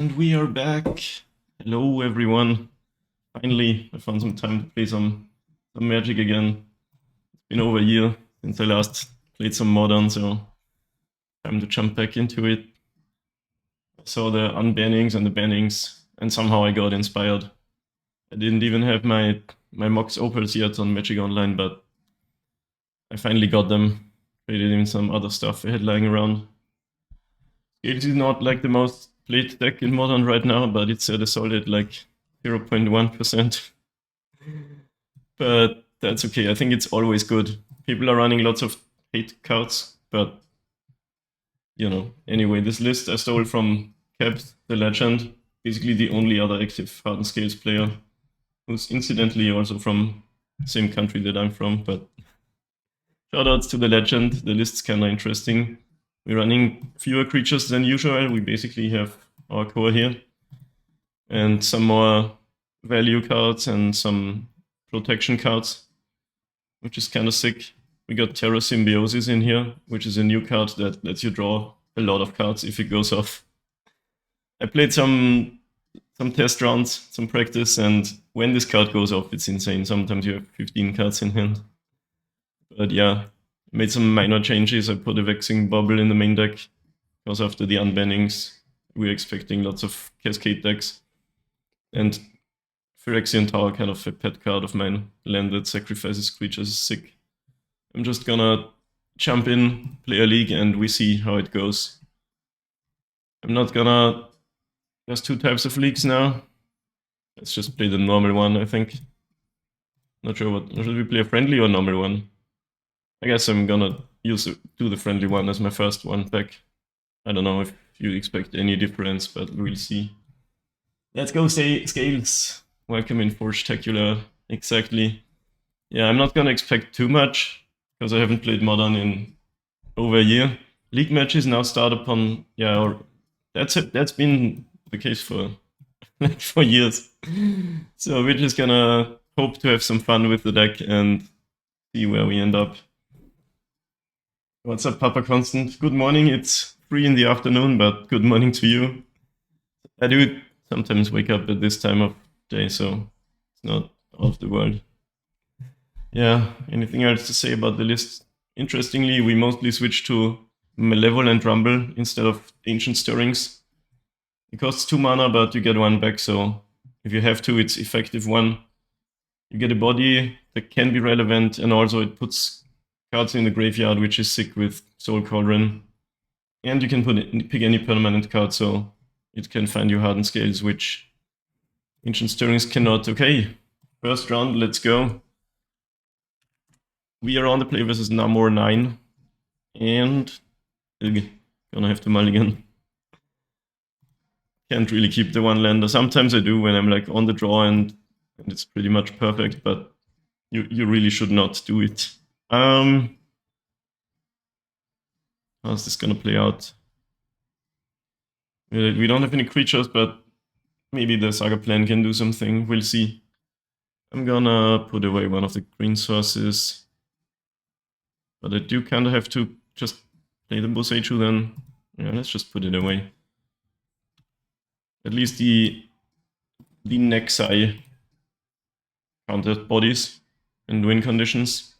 And we are back. Hello, everyone. Finally, I found some time to play some Magic again. It's been over a year since I last played some Modern, so time to jump back into it. I saw the unbannings and the bannings, and somehow I got inspired. I didn't even have my Mox Opals yet on Magic Online, but I finally got them. Traded in some other stuff I had lying around. It is not like the most played deck in Modern right now, but it's at a solid like 0.1%. But that's okay. I think it's always good. People are running lots of hate cards, but anyway, this list I stole from Caps, the legend, basically the only other active Hardened Scales player, who's incidentally also from the same country that I'm from, but shoutouts to the legend. The list's kinda interesting. We're running fewer creatures than usual. We basically have our core here and some more value cards and some protection cards, which is kind of sick. We got Terra Symbiosis in here, which is a new card that lets you draw a lot of cards if it goes off. I played some test rounds, some practice, and when this card goes off, it's insane. Sometimes you have 15 cards in hand. But yeah, made some minor changes. I put a Vexing Bubble in the main deck, because after the unbannings, we're expecting lots of Cascade decks. And Phyrexian Tower, kind of a pet card of mine, land that sacrifices creatures, is sick. I'm just gonna jump in, play a league, and we see how it goes. I'm not gonna... There's two types of leagues now. Let's just play the normal one, I think. Not sure what... Should we play a friendly or normal one? I guess I'm gonna do the friendly one as my first one back. I don't know if you expect any difference, but we'll see. Let's go say Scales. Welcome in Forgetacular. Exactly. Yeah, I'm not gonna expect too much, because I haven't played Modern in over a year. League matches now start upon... Yeah, that's been the case for like 4 years. So we're just gonna hope to have some fun with the deck and see where we end up. What's up, Papa Constant? Good morning. It's 3 in the afternoon, but good morning to you. I do sometimes wake up at this time of day, so it's not out of the world. Yeah, anything else to say about the list? Interestingly, we mostly switched to Malevolent Rumble instead of Ancient Stirrings. It costs 2 mana, but you get 1 back, so if you have to, it's effective 1. You get a body that can be relevant, and also it puts cards in the graveyard, which is sick with Soul Cauldron. And you can pick any permanent card, so it can find you Hardened Scales, which Ancient Stirrings cannot. Okay, first round, let's go. We are on the play versus Namor 9, and gonna have to mulligan. Can't really keep the one lander. Sometimes I do when I'm like on the draw and it's pretty much perfect, but you really should not do it. How's this gonna play out? We don't have any creatures, but maybe the Saga Plan can do something. We'll see. I'm gonna put away one of the green sources. But I do kind of have to just play the Boseiju then. Yeah, let's just put it away. At least the Nexai countered bodies and win conditions.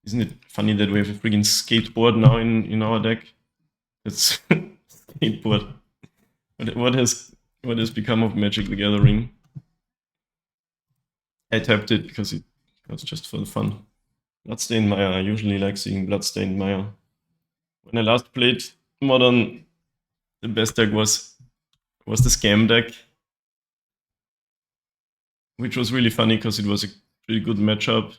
Isn't it funny that we have a freaking skateboard now in our deck? It's skateboard. What has become of Magic the Gathering? I tapped it because it was just for the fun. Bloodstained Mire. I usually like seeing Bloodstained Mire. When I last played Modern, the best deck was the Scam deck, which was really funny because it was a pretty good matchup.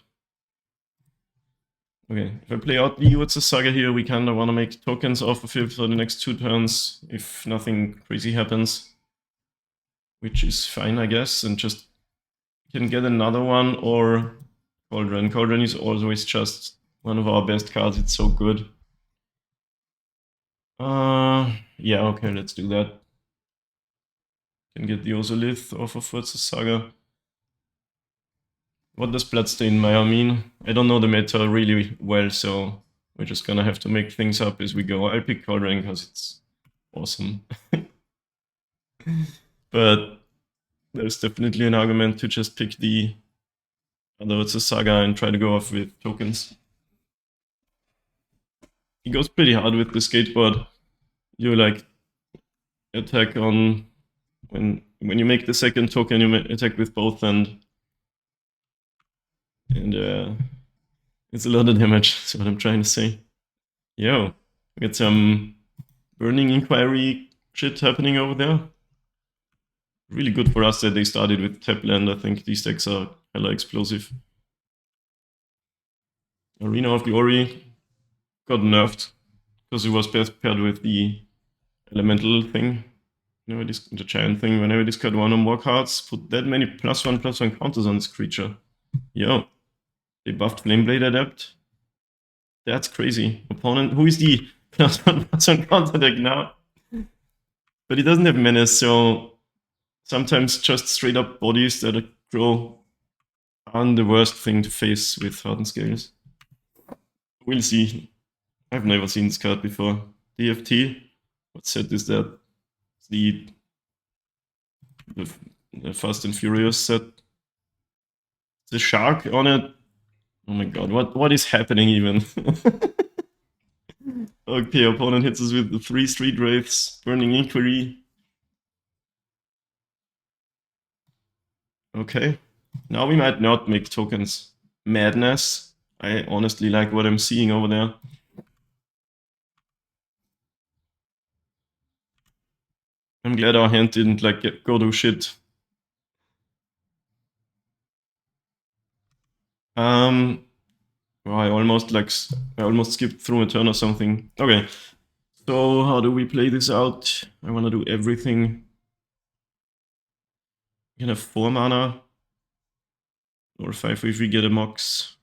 Okay, if I play out the Urza Saga here, we kind of want to make tokens off of it for the next 2 turns if nothing crazy happens, which is fine, I guess, and just can get another one or Cauldron. Cauldron is always just one of our best cards. It's so good. Yeah, okay, let's do that. Can get the Ozolith off of Urza Saga. What does Bloodstained Mire mean? I don't know the meta really well, so we're just gonna have to make things up as we go. I'll pick Cauldron because it's awesome. But there's definitely an argument to just pick the, although it's a saga, and try to go off with tokens. He goes pretty hard with the skateboard. You like attack on when you make the second token, you attack with both, and it's a lot of damage. That's what I'm trying to say. Yo, we got some Burning Inquiry shit happening over there. Really good for us that they started with tap land. I think these decks are hella explosive. Arena of Glory got nerfed because it was best paired with the elemental thing. Whenever the giant thing, whenever discard one or more cards, put that many +1/+1 counters on this creature. Yo, they buffed Flameblade Adept. That's crazy. Opponent, who is the +1/+1 counter deck now? But he doesn't have menace, so sometimes just straight up bodies that grow aren't the worst thing to face with Hardened Scales. We'll see. I've never seen this card before. DFT. What set is that? It's the Fast and Furious set. The shark on it. Oh my god, what is happening even? Okay, opponent hits us with the 3 Street Wraiths, Burning Inquiry. Okay, now we might not make tokens. Madness. I honestly like what I'm seeing over there. I'm glad our hand didn't like go to shit. Well, I almost skipped through a turn or something. Okay, so how do we play this out? I want to do everything. We can have 4 mana. Or 5 if we get a Mox.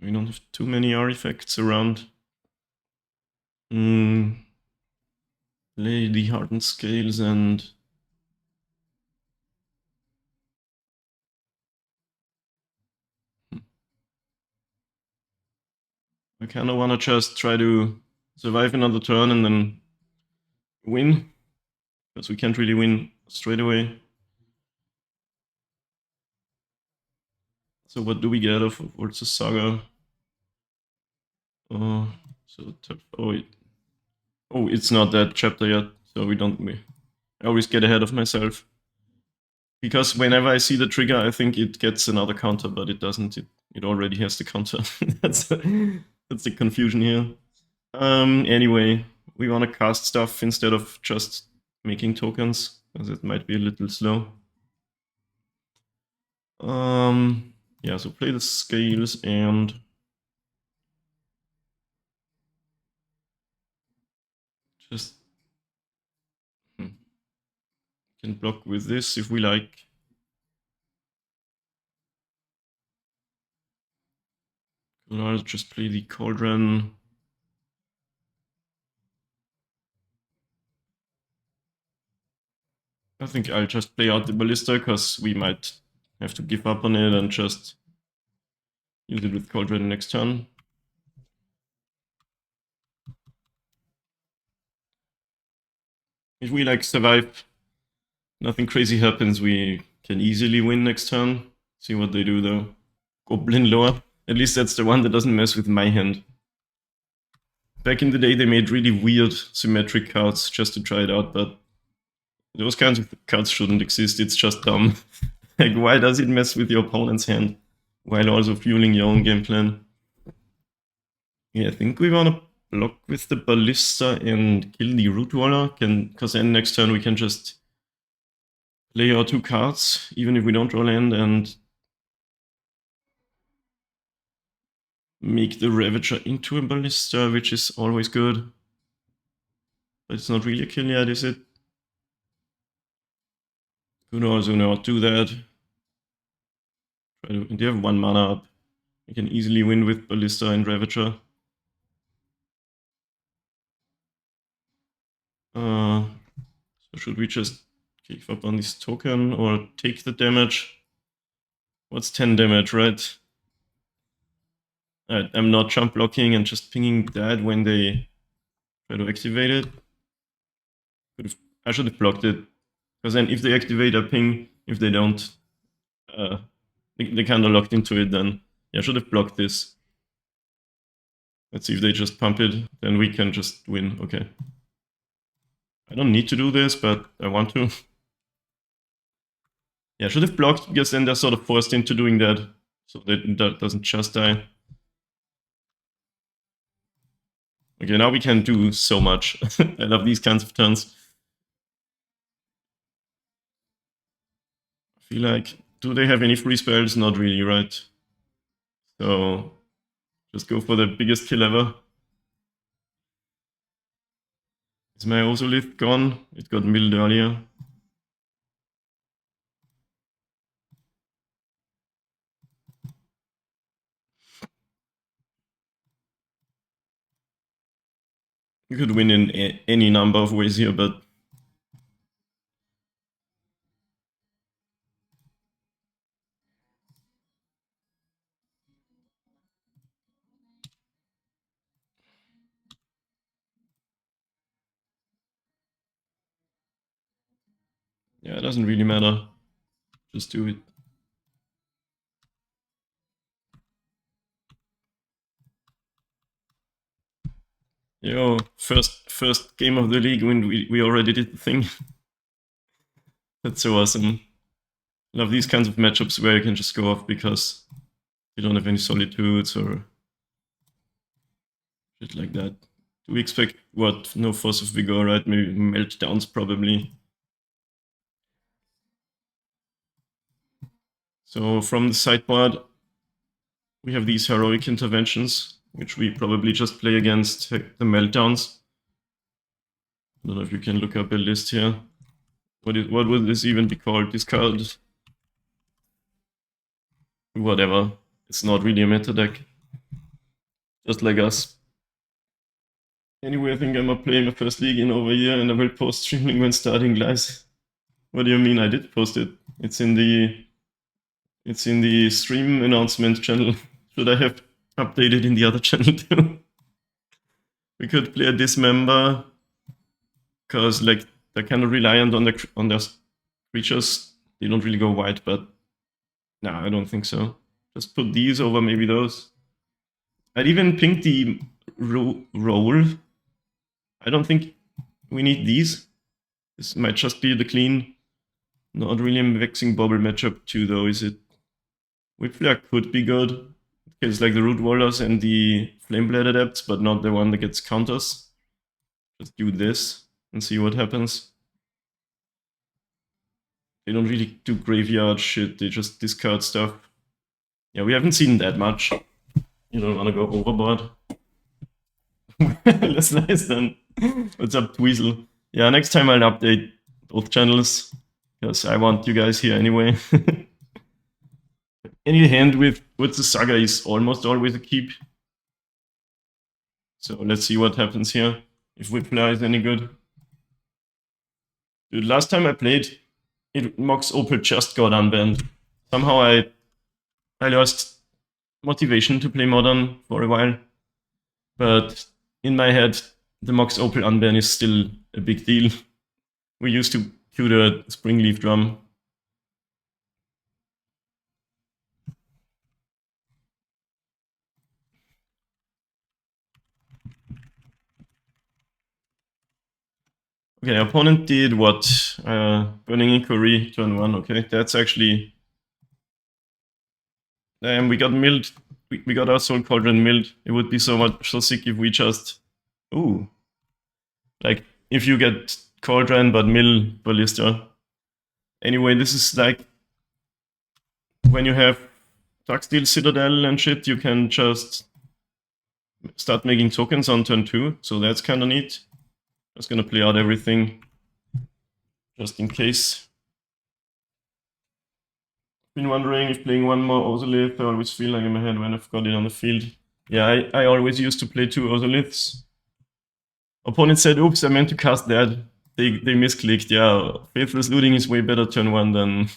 We don't have too many artifacts around. Play the Hardened Scales and... I kind of want to just try to survive another turn and then win. Because we can't really win straight away. So what do we get of Urza's Saga? Oh, it's not that chapter yet, so I always get ahead of myself. Because whenever I see the trigger, I think it gets another counter, but it doesn't. It already has the counter. That's the confusion here. Anyway, we want to cast stuff instead of just making tokens, because it might be a little slow. Yeah, so play the scales and just can block with this if we like. I'll just play the Cauldron. I think I'll just play out the Ballista, because we might have to give up on it and just use it with Cauldron next turn. If we like survive, nothing crazy happens, we can easily win next turn. See what they do though. Goblin Lore. At least that's the one that doesn't mess with my hand. Back in the day they made really weird symmetric cards just to try it out, but those kinds of cards shouldn't exist, it's just dumb. Like, why does it mess with your opponent's hand while also fueling your own game plan? Yeah, I think we want to block with the Ballista and kill the Root Waller, because then next turn we can just play our 2 cards, even if we don't draw land, and make the Ravager into a Ballista, which is always good. But it's not really a kill yet, is it? Could also not do that. They have 1 mana up. We can easily win with Ballista and Ravager. So should we just give up on this token or take the damage? What's 10 damage, right? I'm not jump blocking and just pinging that when they try to activate it. I should have blocked it. Because then if they activate a ping, if they don't, they kind of locked into it then. Yeah, I should have blocked this. Let's see if they just pump it, then we can just win. Okay. I don't need to do this, but I want to. Yeah, I should have blocked, because then they're sort of forced into doing that, so that doesn't just die. Okay, now we can do so much. I love these kinds of turns. I feel like, do they have any free spells? Not really, right? So, just go for the biggest kill ever. Is my Osolith gone? It got milled earlier. You could win in any number of ways here, but yeah, it doesn't really matter. Just do it. Yo, first game of the league when we already did the thing. That's so awesome. Love these kinds of matchups where you can just go off because you don't have any solitudes or shit like that. Do we expect what? No force of vigor, right? Maybe meltdowns probably. So from the sideboard, we have these heroic interventions, which we probably just play against the meltdowns. I don't know if you can look up a list here. What would this even be called? Discard? Whatever. It's not really a meta deck. Just like us. Anyway, I think I'm playing my first league in over a year, and I will post streaming when starting live. What do you mean? I did post it. It's in the stream announcement channel. Should I have updated in the other channel too? We could play a dismember, because like they're kind of reliant on their creatures. They don't really go white, but no, I don't think so. Just put these over maybe those. I'd even pink the roll. I don't think we need these. This might just be the clean. Not really a vexing bubble matchup too, though, is it? Whipflare could be good. It's like the Root Wallers and the Flameblade Adepts, but not the one that gets counters. Just do this and see what happens. They don't really do graveyard shit, they just discard stuff. Yeah, we haven't seen that much. You don't want to go overboard. That's nice then. What's up, Tweezle? Yeah, next time I'll update both channels, because I want you guys here anyway. Any hand with the Saga is almost always a keep. So let's see what happens here, if Whipflare is any good. Dude, last time I played, Mox Opal just got unbanned. Somehow I lost motivation to play Modern for a while. But in my head, the Mox Opal unban is still a big deal. We used to cue the Springleaf Drum. Okay, opponent did what? Burning Inquiry, turn 1, okay. That's actually... we got milled. We got our Soul Cauldron milled. It would be so sick if we just... Ooh. Like, if you get Cauldron but mill Ballista. Anyway, this is like... When you have Darksteel Citadel and shit, you can just start making tokens on turn 2, so that's kinda neat. Just gonna play out everything, just in case. Been wondering if playing one more Ozolith, I always feel like in my head when I've got it on the field. Yeah, I always used to play 2 Ozoliths. Opponent said, oops, I meant to cast that. They misclicked, yeah. Faithless Looting is way better turn 1 than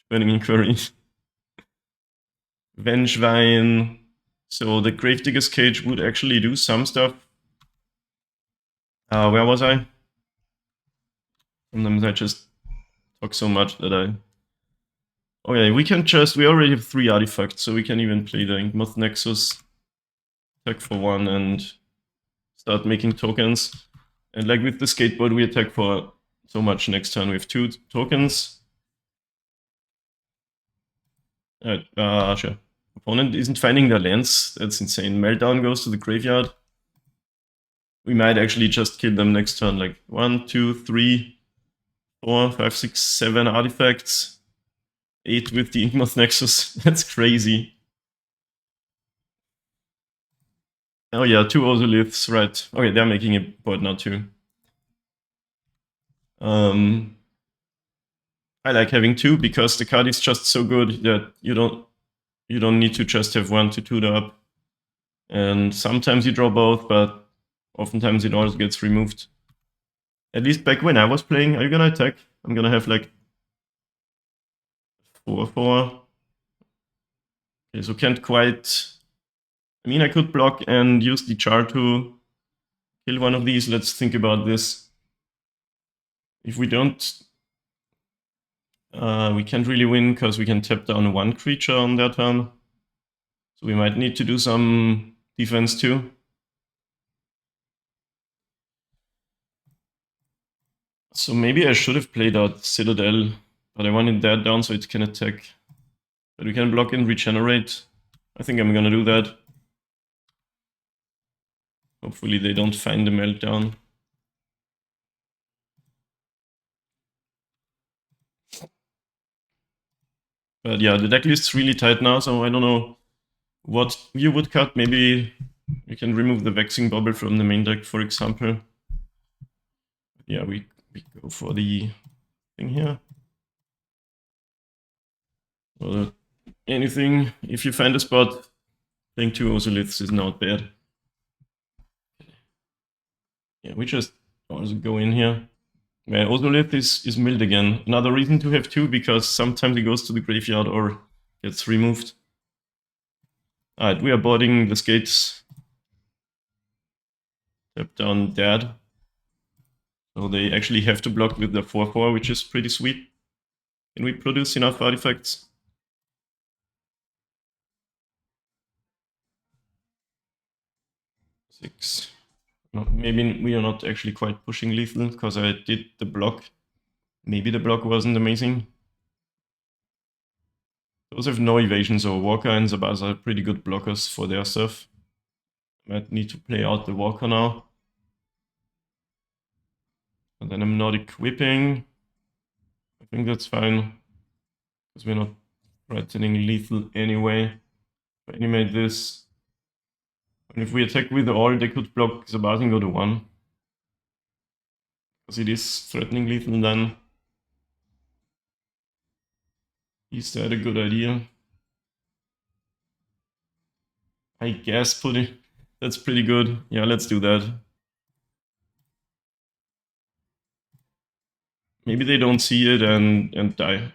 Burning Inquiry. Vengevine. So the Gravedigger's Cage would actually do some stuff. Where was I? Sometimes I just talk so much that I... Okay, we already have 3 artifacts, so we can even play the Inkmoth Nexus, attack for 1 and start making tokens. And like with the skateboard, we attack for so much next turn. We have 2 tokens. Sure. Opponent isn't finding their lands. That's insane. Meltdown goes to the graveyard. We might actually just kill them next turn. Like 1, 2, 3, 4, 5, 6, 7 artifacts. 8 with the Inkmoth Nexus. That's crazy. Oh yeah, 2 Ozoliths, right. Okay, they're making a board now too. I like having 2 because the card is just so good that you don't need to just have 1 to tutor up. And sometimes you draw both, but oftentimes it always gets removed. At least back when I was playing, are you gonna attack? I'm gonna have like 4/4. Okay, so can't quite... I mean, I could block and use the char to kill one of these. Let's think about this. If we don't... we can't really win because we can tap down 1 creature on their turn. So we might need to do some defense too. So maybe I should have played out Citadel, but I wanted that down so it can attack. But we can block and regenerate. I think I'm gonna do that. Hopefully they don't find the meltdown. But yeah, the deck list's really tight now, so I don't know what you would cut. Maybe we can remove the Vexing Bubble from the main deck, for example. Yeah, we go for the thing here. Or anything. If you find a spot, playing 2 Ozoliths is not bad. Yeah, we just also go in here. Yeah, Ozolith is milled again. Another reason to have 2, because sometimes it goes to the graveyard or gets removed. Alright, we are boarding the skates. Tap down dead. So they actually have to block with the 4/4, which is pretty sweet. Can we produce enough artifacts? Six. No, maybe we are not actually quite pushing lethal, because I did the block. Maybe the block wasn't amazing. Those have no evasion, so Walker and Zabaz are pretty good blockers for their stuff. Might need to play out the Walker now. And then I'm not equipping. I think that's fine, because we're not threatening lethal anyway. If I animate this, and if we attack with all, they could block Zabaz and go to 1. Because it is threatening lethal then. Is that a good idea? I guess putting... That's pretty good. Yeah, let's do that. Maybe they don't see it and die.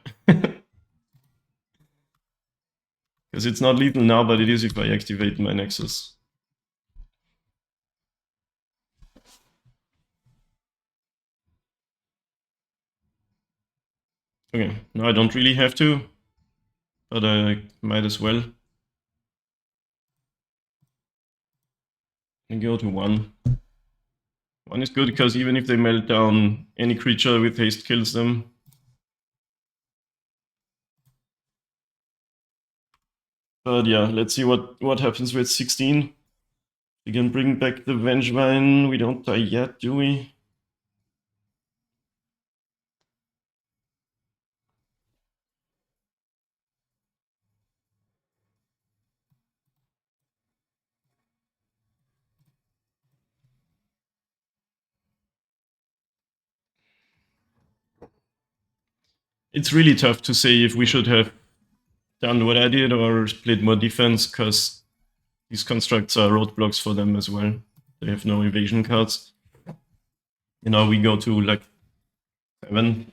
Because it's not lethal now, but it is if I activate my Nexus. Okay, now I don't really have to, but I might as well. And go to 1. 1 is good because even if they melt down, any creature with haste kills them. But yeah, let's see what happens with 16. We can bring back the Vengevine. We don't die yet, do we? It's really tough to say if we should have done what I did or played more defense, because these constructs are roadblocks for them as well. They have no evasion cards. You know, we go to like 7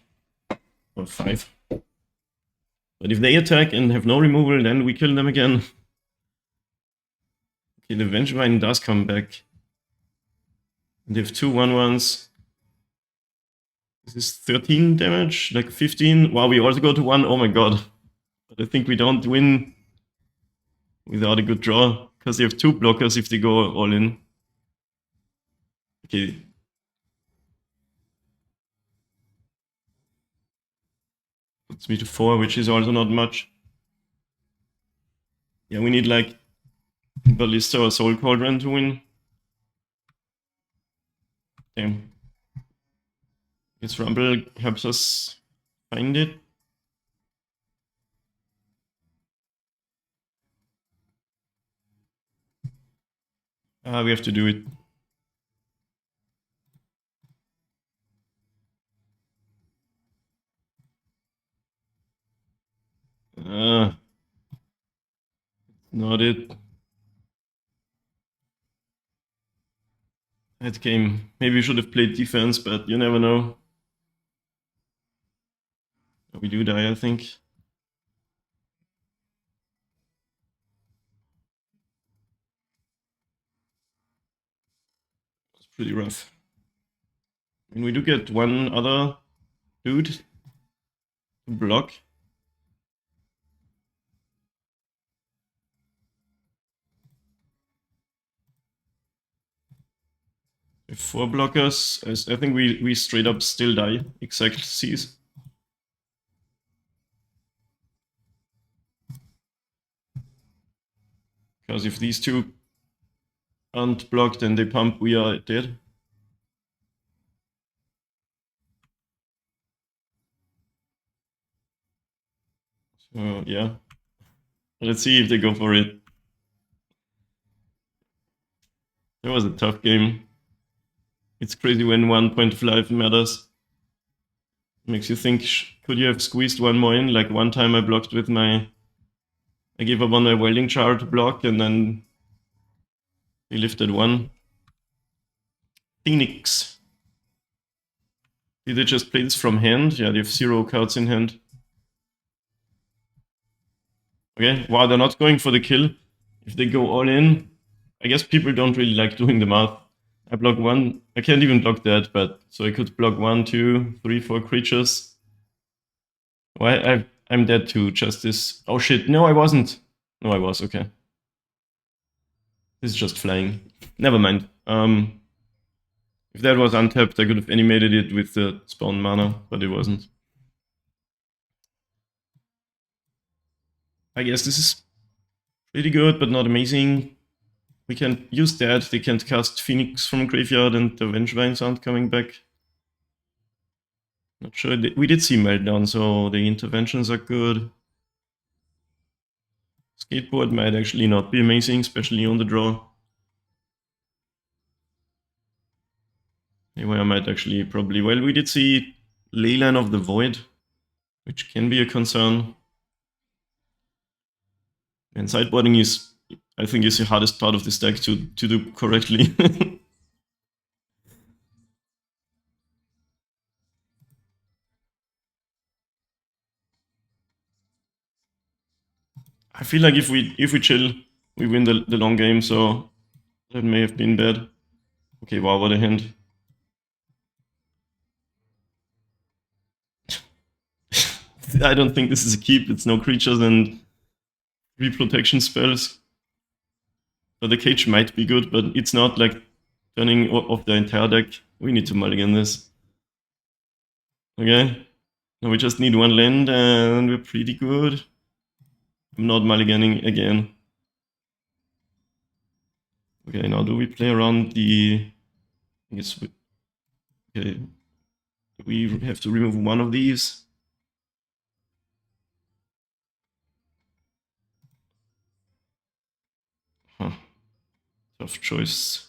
or 5. But if they attack and have no removal, then we kill them again. Okay, the Vengevine does come back. They have 2 1/1s. This is 13 damage, like 15. Wow, we also go to 1. Oh my god. But I think we don't win without a good draw, because they have 2 blockers if they go all in. Okay. Puts me to 4, which is also not much. Yeah, we need like Ballista or Soul Cauldron to win. Damn. Guess Rumble helps us find it. We have to do it. Not it. That game. Maybe we should have played defense, but you never know. We do die, I think. It's pretty rough. And we do get one other dude to block. With 4 blockers, I think we straight up still die. Exact Cs. Because if these 2 aren't blocked and they pump, we are dead. So yeah. Let's see if they go for it. That was a tough game. It's crazy when 1 point of life matters. Makes you think, could you have squeezed 1 more in? Like one time I blocked with my... I gave up on my welding char to block, and then he lifted 1. Phoenix. Did they just play this from hand? Yeah, they have 0 cards in hand. Okay, wow, they're not going for the kill. If they go all in, I guess people don't really like doing the math. I block 1, I can't even block that, but so I could block 1, 2, 3, 4 creatures. Why, I'm dead to Justice. Oh shit, no I wasn't. No I was, okay. This is just flying. Never mind. If that was untapped, I could have animated it with the spawn mana, but it wasn't. I guess this is pretty good, but not amazing. We can use that. They can't cast Phoenix from graveyard, and the Vengevines aren't coming back. Not sure. We did see Meltdown, so the interventions are good. Skateboard might actually not be amazing, especially on the draw. Anyway, I might actually probably... Well, we did see Leyline of the Void, which can be a concern. And sideboarding is, I think, is the hardest part of this deck to do correctly. I feel like if we chill, we win the long game, so that may have been bad. Okay, wow, what a hint. I don't think this is a keep. It's no creatures and 3 protection spells. But the cage might be good, but it's not like turning off the entire deck. We need to mulligan this. Okay. Now we just need 1 land and we're pretty good. I'm not mulliganing again. Okay, now do we play around the... I guess we... Okay. We have to remove 1 of these. Huh. Tough choice.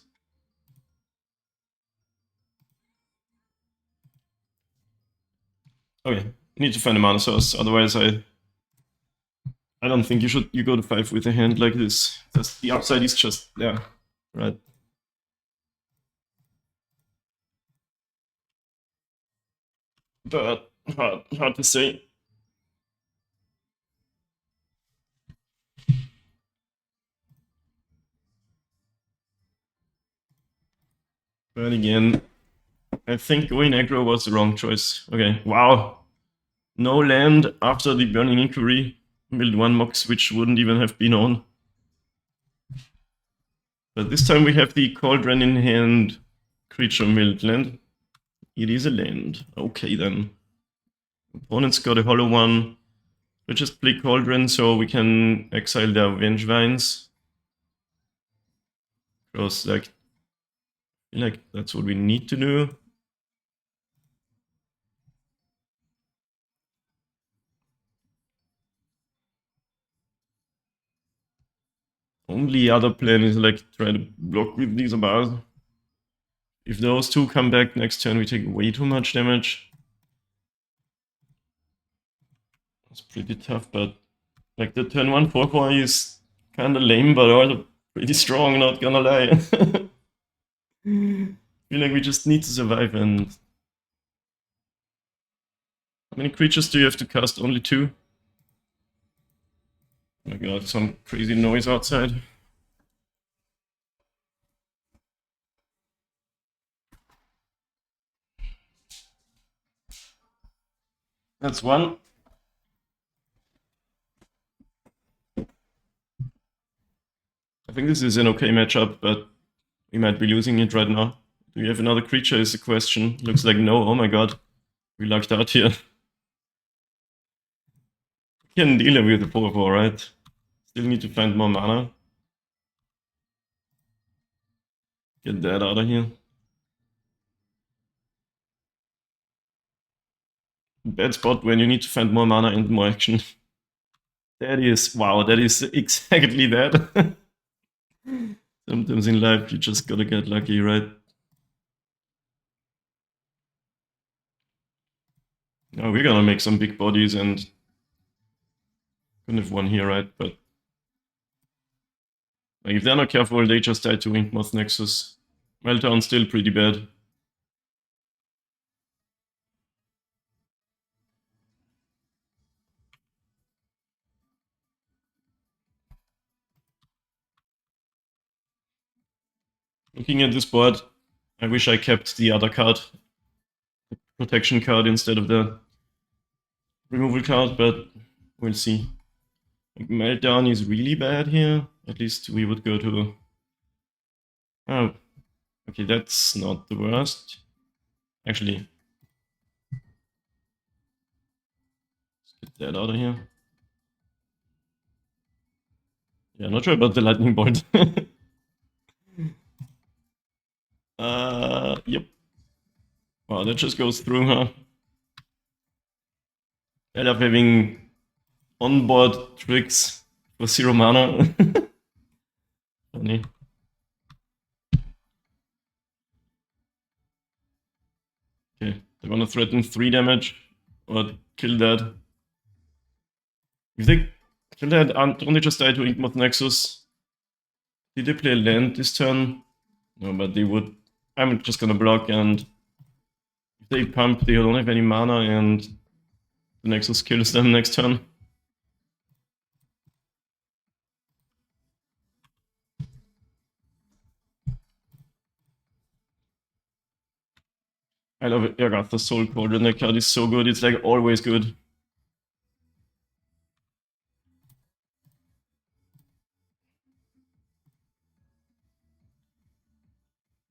Okay, need to find a mana source, otherwise I don't think you go to 5 with a hand like this. The upside is just there, right? But hard to say. But again, I think going aggro was the wrong choice. Okay, wow. No land after the Burning Inquiry. Milled 1 Mox, which wouldn't even have been on. But this time we have the Cauldron in hand creature milled land. It is a land. Okay then. Opponent's got a hollow one. We just play Cauldron so we can exile their Vengevines. Because like, I feel like that's what we need to do. Only other plan is like try to block with these bars. If those two come back next turn, we take way too much damage. It's pretty tough, but like the turn 1 4/4 is kinda lame, but also pretty strong, not gonna lie. I feel like we just need to survive. And how many creatures do you have to cast? Only 2? Oh my god, some crazy noise outside. That's one. I think this is an okay matchup, but we might be losing it right now. Do you have another creature is the question. Looks like no. Oh my god. We lucked out here. Can deal with the 4/4, right? Still need to find more mana. Get that out of here. Bad spot when you need to find more mana and more action. That is, wow, that is exactly that. Sometimes in life you just gotta get lucky, right? Now we're gonna make some big bodies and gonna have one here, right? But like, if they're not careful, they just die to Wingmoth Nexus. Meltdown's still pretty bad. Looking at this board, I wish I kept the other card, the protection card, instead of the removal card, but we'll see. Like, Meltdown is really bad here. At least we would go to... Oh, okay, that's not the worst. Actually, let's get that out of here. Yeah, not sure about the lightning bolt. Yep. Wow, that just goes through, huh? I love having onboard tricks for 0 mana. Funny. Okay, they want to threaten 3 damage or kill that. If they kill that, don't they just die to Inkmoth Nexus? Did they play land this turn? No, but they would. I'm just gonna block, and if they pump, they don't have any mana, and the Nexus kills them next turn. I love it. Agatha's Soul Cauldron. That card is so good. It's like always good.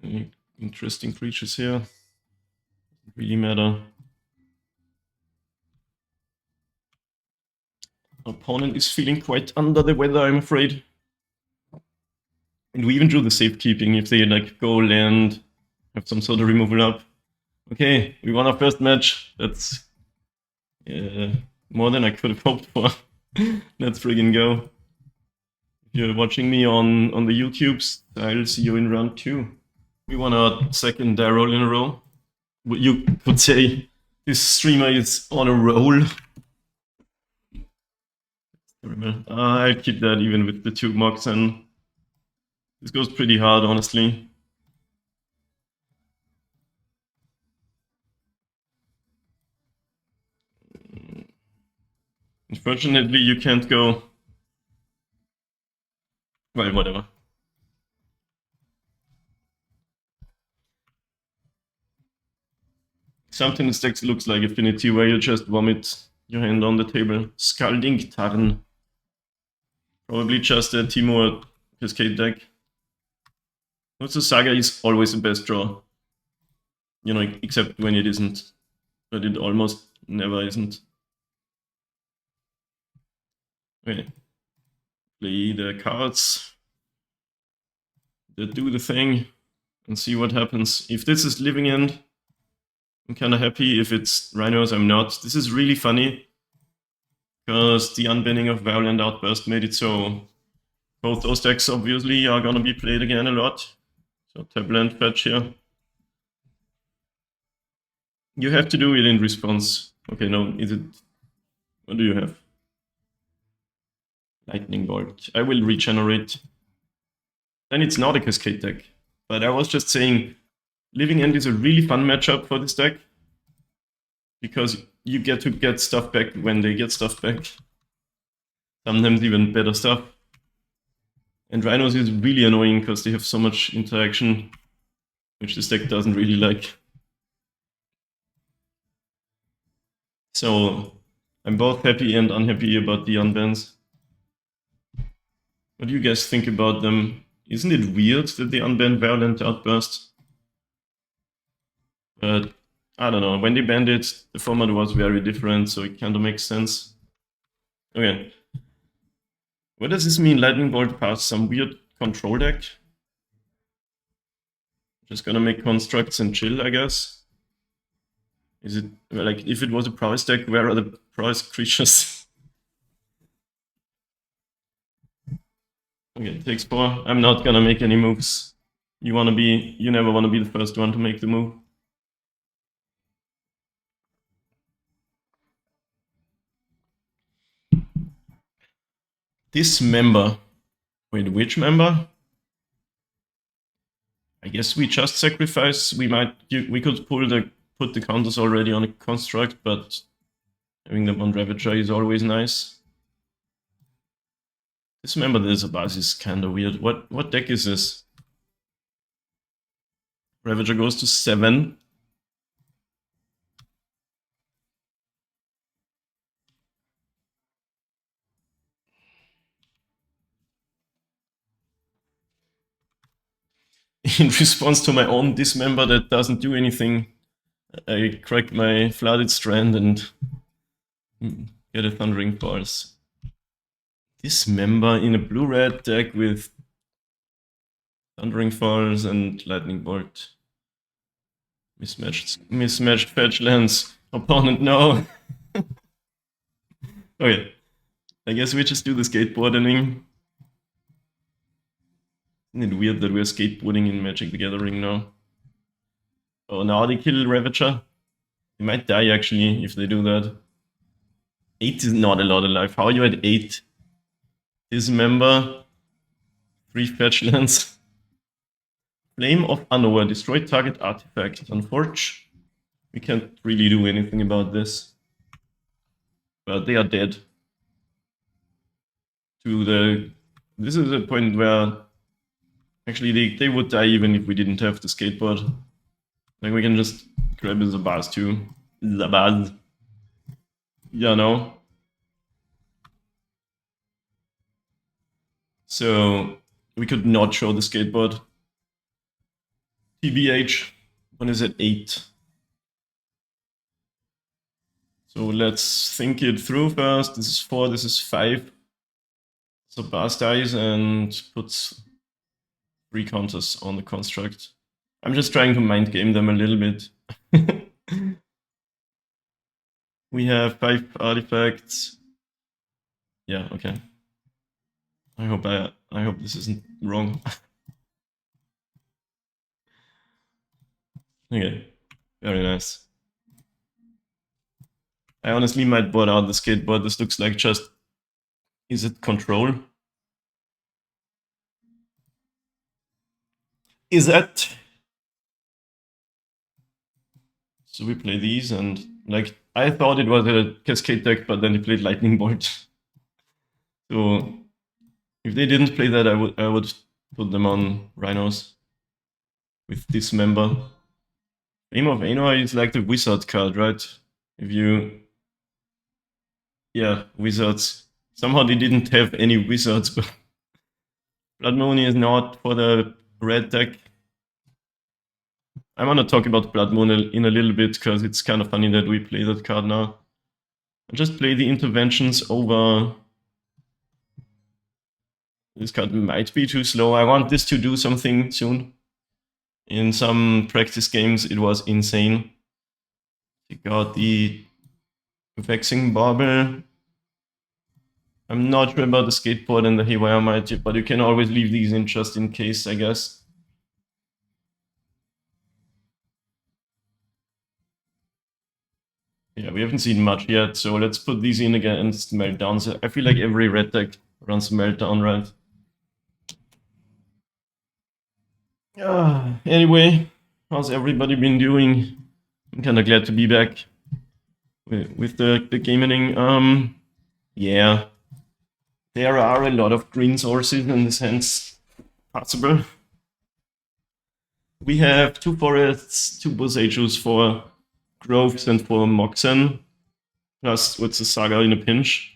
Any interesting creatures here. Doesn't really matter. Opponent is feeling quite under the weather, I'm afraid. And we even do the safekeeping if they like go land, have some sort of removal up. Okay, we won our first match. That's more than I could have hoped for. Let's friggin' go. If you're watching me on the YouTubes, I'll see you in round 2. We won our second die roll in a row. You could say this streamer is on a roll. I'll keep that even with the 2 mocks, and this goes pretty hard, honestly. Unfortunately, you can't go... Well, whatever. Something this deck looks like Affinity, where you just vomit your hand on the table. Scalding Tarn. Probably just a Timo Cascade deck. Also, Saga is always the best draw. You know, except when it isn't. But it almost never isn't. Okay. Play the cards that do the thing and see what happens. If this is Living End, I'm kind of happy. If it's Rhinos, I'm not. This is really funny because the unbanning of Violent Outburst made it so both those decks obviously are gonna be played again a lot. So tap land fetch here. You have to do it in response. Okay, no, is it... What do you have? Lightning Bolt. I will regenerate. Then it's not a Cascade deck. But I was just saying, Living End is a really fun matchup for this deck. Because you get to get stuff back when they get stuff back. Sometimes even better stuff. And Rhinos is really annoying because they have so much interaction, which this deck doesn't really like. So I'm both happy and unhappy about the unbans. What do you guys think about them? Isn't it weird that they unbanned Violent Outburst? But I don't know, when they banned it, the format was very different, so it kind of makes sense. Okay. What does this mean? Lightning Bolt past some weird control deck? Just gonna make constructs and chill, I guess. Is it, like, if it was a prowess deck, where are the prowess creatures? Okay, takes 4. I'm not gonna make any moves. You never wanna be the first one to make the move. Dismember. Wait, which member? I guess we just sacrifice. We could put the counters already on a construct, but having them on Ravager is always nice. Dismember this Abaz is kind of weird. What deck is this? Ravager goes to 7. In response to my own Dismember that doesn't do anything, I crack my Flooded Strand and get a Thundering Pulse. Dismember in a blue-red deck with Thundering Falls and Lightning Bolt. Mismatched fetch lands. Opponent, no. Okay. I guess we just do the skateboarding. Isn't it weird that we're skateboarding in Magic the Gathering now? Oh, now they kill Ravager. They might die actually if they do that. 8 is not a lot of life. How are you at 8? Dismember. 3 fetch lands. Flame of Unaware. Destroy target artifact. Unforge. We can't really do anything about this. But they are dead. This is a point where actually they would die even if we didn't have the skateboard. Like we can just grab the bars too. Zabaz. Yeah, no. So we could not show the skateboard. TBH. One is at 8. So let's think it through first. This is 4, this is 5. So Bars dies and puts 3 counters on the construct. I'm just trying to mind game them a little bit. We have 5 artifacts. Yeah, okay. I hope this isn't wrong. Okay, very nice. I honestly might board out the skateboard. This looks like just... Is it control? Is that... So we play these and like I thought it was a Cascade deck, but then he played Lightning Bolt. So if they didn't play that, I would put them on Rhinos with Dismember. Flame of Anor is like the wizard card, right? If you... Yeah, wizards. Somehow they didn't have any wizards, but Blood Moon is not for the red deck. I want to talk about Blood Moon in a little bit, because it's kind of funny that we play that card now. I just play the interventions over... This card might be too slow. I want this to do something soon. In some practice games, it was insane. You got the Vexing Barbel. I'm not sure about the skateboard and the Haywire Might, but you can always leave these in just in case, I guess. Yeah, we haven't seen much yet, so let's put these in against Meltdowns. I feel like every red deck runs Meltdown, right? Anyway, how's everybody been doing? I'm kind of glad to be back with the gaming. Yeah, there are a lot of green sources in the sense possible. We have 2 forests, 2 Bosachus for Groves and for Moxen, plus what's a Saga in a pinch.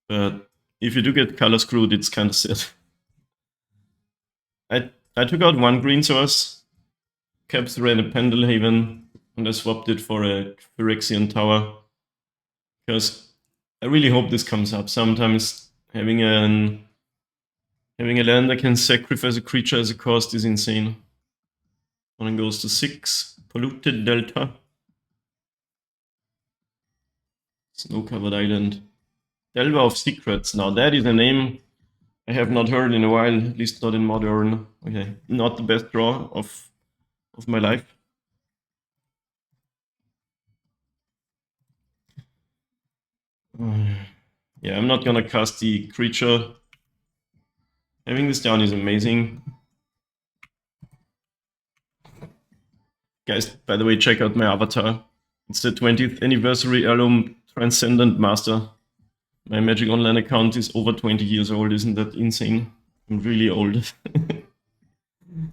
But if you do get color screwed, it's kind of sad. I took out 1 green source, kept ran a Pendelhaven, and I swapped it for a Phyrexian Tower. Because I really hope this comes up. Sometimes having a land that can sacrifice a creature as a cost is insane. One goes to 6, Polluted Delta. Snow-covered island. Delver of Secrets. Now that is a name I have not heard in a while, at least not in Modern. Okay, not the best draw of my life. Yeah, I'm not gonna cast the creature. Having this down is amazing. Guys, by the way, check out my avatar. It's the 20th anniversary heirloom Transcendent Master. My Magic Online account is over 20 years old, isn't that insane? I'm really old.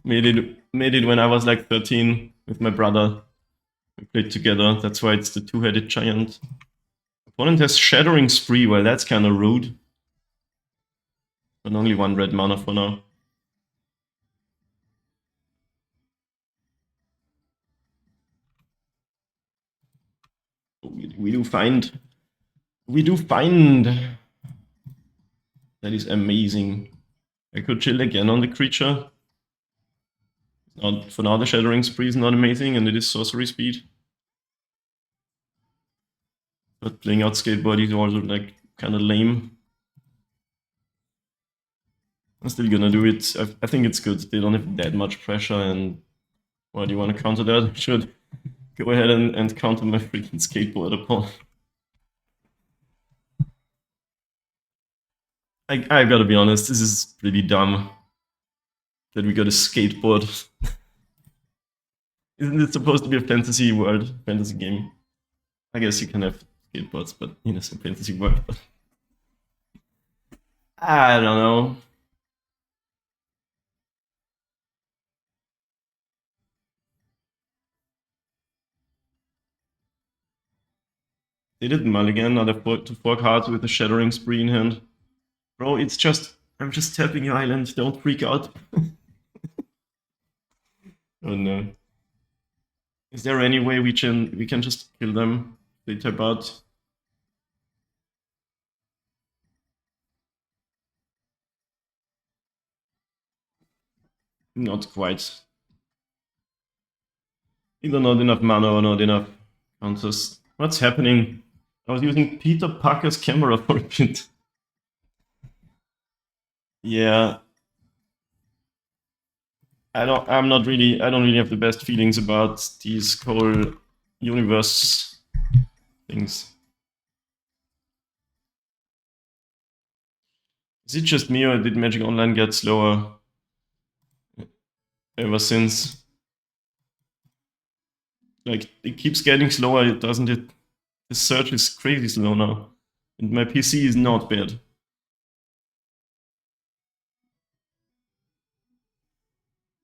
made it when I was like 13 with my brother. We played together, that's why it's the 2-headed giant. Opponent has Shattering Spree, well that's kinda rude. But only 1 red mana for now. We do find. That is amazing. I could chill again on the creature. For now, the Shattering Spree is not amazing, and it is sorcery speed. But playing out Skateboard is also like kind of lame. I'm still gonna do it. I think it's good. They don't have that much pressure, and why do you want to counter that? I should go ahead and counter my freaking Skateboard upon. I gotta be honest, this is pretty dumb. That we got a Skateboard. Isn't it supposed to be a fantasy world, fantasy game? I guess you can have skateboards, but in a fantasy world. I don't know. They did mulligan, now they to 4 cards with a Shattering Spree in hand. Bro, it's just... I'm just tapping your island, don't freak out. Oh no. Is there any way we can just kill them? They tap out. Not quite. Either not enough mana or not enough counters. What's happening? I was using Peter Parker's camera for a bit. Yeah. I don't really have the best feelings about these whole universe things. Is it just me, or did Magic Online get slower ever since? Like, it keeps getting slower, doesn't it? The search is crazy slow now. And my PC is not bad.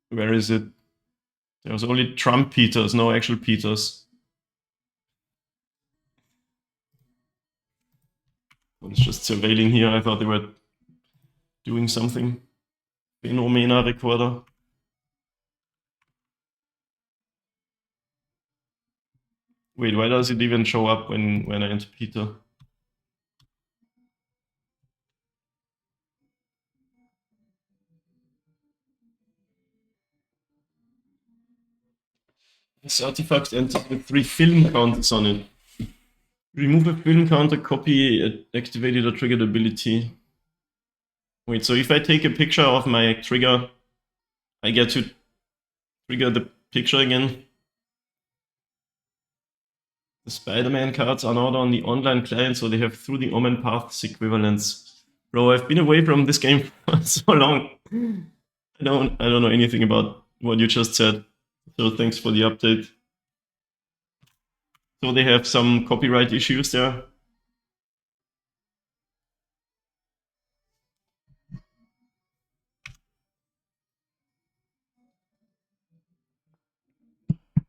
Where is it? There's only Trump Peters, no actual Peters. I was just surveilling here. I thought they were doing something. Phenomena recorder. Wait, why does it even show up when I enter Peter? This artifact enters with 3 film counters on it. Remove a film counter, copy activated or triggered ability. Wait, so if I take a picture of my trigger, I get to trigger the picture again? The Spider-Man cards are not on the online client, so they have through the Omen Paths equivalents. Bro, I've been away from this game for so long. I don't know anything about what you just said. So thanks for the update. So they have some copyright issues there.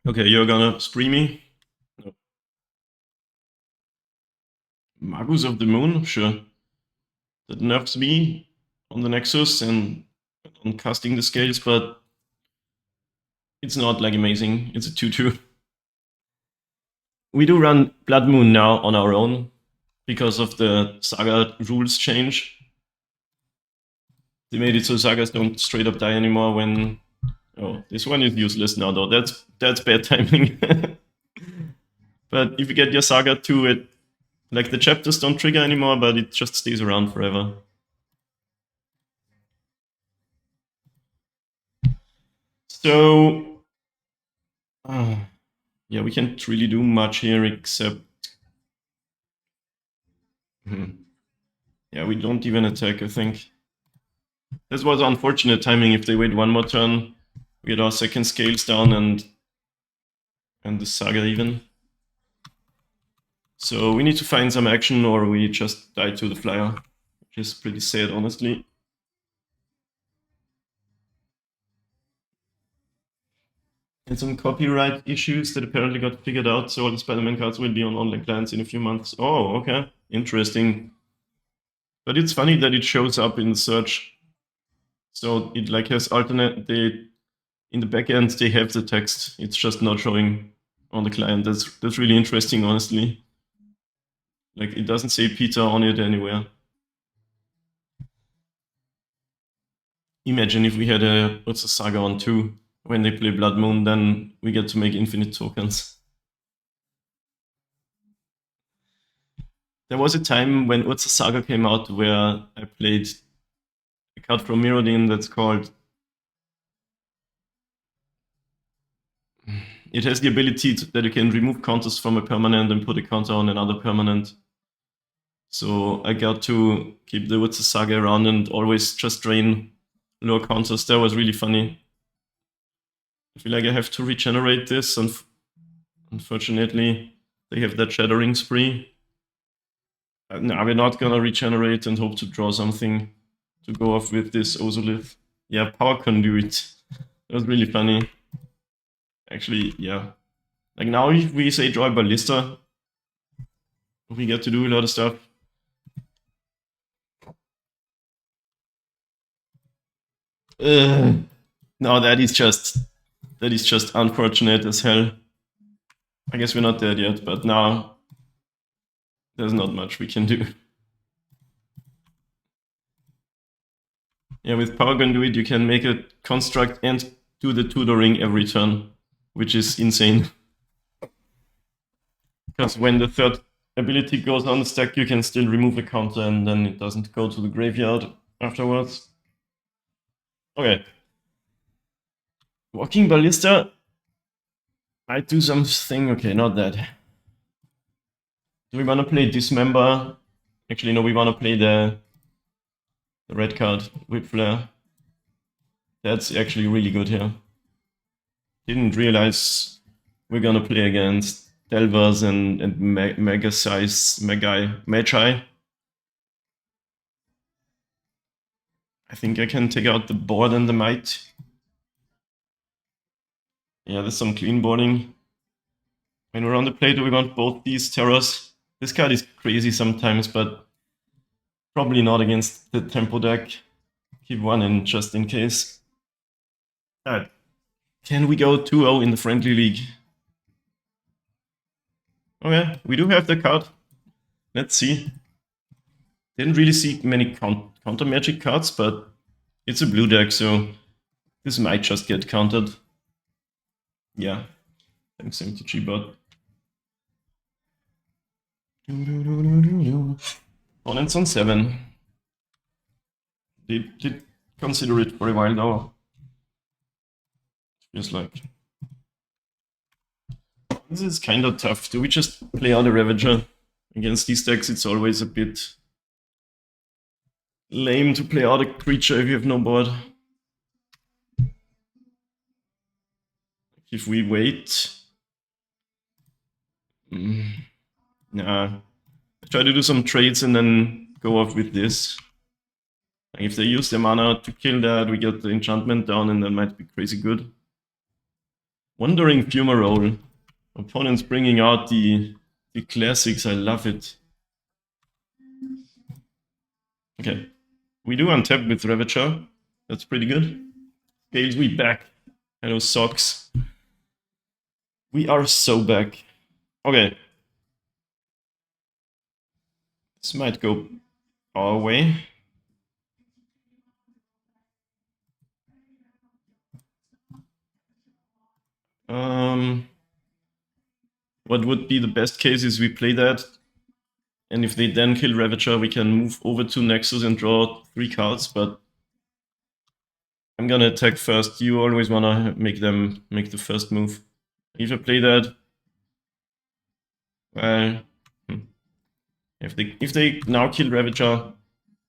Okay, you're gonna spree me? No. Magus of the Moon? Sure. That nerfs me on the Nexus and on casting the scales, but it's not like amazing. It's a 2-2. We do run Blood Moon now on our own because of the Saga rules change. They made it so Sagas don't straight up die anymore when... Oh, this one is useless now though. That's bad timing. But if you get your Saga 2, it... Like the chapters don't trigger anymore, but it just stays around forever. So... yeah, we can't really do much here except... Yeah, we don't even attack, I think. This was unfortunate timing. If they wait one more turn, we get our second scales down and the Saga even. So we need to find some action or we just die to the flyer, which is pretty sad, honestly. And some copyright issues that apparently got figured out, so all the Spider-Man cards will be on online clients in a few months. Oh, okay. Interesting. But it's funny that it shows up in the search. So it like has alternate... in the backend, they have the text. It's just not showing on the client. That's really interesting, honestly. Like, it doesn't say Peter on it anywhere. Imagine if we had a Urza Saga on 2. When they play Blood Moon, then we get to make infinite tokens. There was a time when Urza Saga came out where I played a card from Mirrodin that's called... It has the ability that you can remove counters from a permanent and put a counter on another permanent. So I got to keep the Urza Saga around and always just drain lower counters. That was really funny. I feel like I have to regenerate this, and unfortunately they have that Shattering Spree. No, we're not gonna regenerate and hope to draw something to go off with this Ozolith. Yeah, Power Conduit. That was really funny. Actually, yeah. Like now if we say draw a Ballista, we get to do a lot of stuff. No, that is just unfortunate as hell. I guess we're not dead yet, but now there's not much we can do. Yeah, with Power Conduit you can make a construct and do the tutoring every turn, which is insane. Because when the third ability goes on the stack, you can still remove a counter and then it doesn't go to the graveyard afterwards. Okay. Walking Ballista might do something. Okay, not that. Do we want to play Dismember? Actually, no, we want to play the red card, Whip Flare. That's actually really good here. Didn't realize we're gonna play against Delvers and Magi. I think I can take out the board and the might. Yeah, there's some clean boarding. When we're on the plate, we want both these terrors. This card is crazy sometimes, but probably not against the tempo deck. Keep one in just in case. Alright. Can we go 2-0 in the friendly league? Okay, we do have the card. Let's see. Didn't really see many counter magic cards, but it's a blue deck, so this might just get countered. Yeah. Thanks, MTG bot. Opponents on 7. Did consider it for a while though. Feels like this is kind of tough. Do we just play out a Ravager? Against these decks, it's always a bit lame to play out a creature if you have no board. If we wait... Nah. Try to do some trades and then go off with this. Like if they use their mana to kill that, we get the enchantment down and that might be crazy good. Wandering Fumarole. Opponents bringing out the classics, I love it. Okay. We do untap with Ravager. That's pretty good. Scales, we back. Hello, socks. We are so back. Okay. This might go our way. What would be the best case is we play that, and if they then kill Ravager, we can move over to Nexus and draw 3 cards, but I'm gonna attack first. You always wanna make them make the first move. If I play that, well, if they now kill Ravager,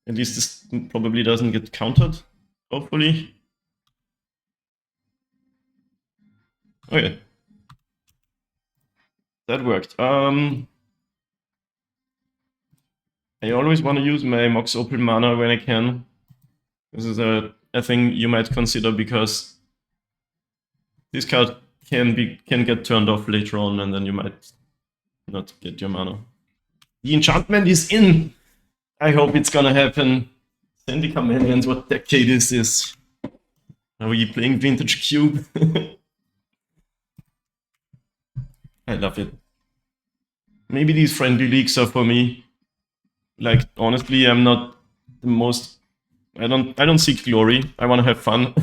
at least this probably doesn't get countered, hopefully. Okay. That worked. I always want to use my Mox Opal mana when I can. This is a thing you might consider because this card can get turned off later on, and then you might not get your mana. The enchantment is in. I hope it's gonna happen. Sandy Chameleons, what decade is this? Are we playing Vintage Cube? I love it. Maybe these friendly leagues are for me. Like honestly, I'm not the most. I don't seek glory. I want to have fun.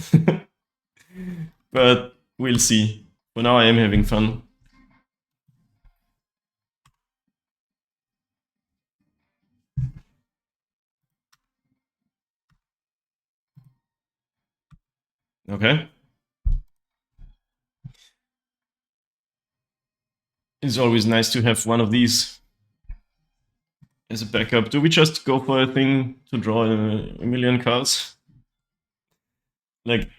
But we'll see. For now, I am having fun. Okay. It's always nice to have one of these as a backup. Do we just go for a thing to draw a million cards? Like,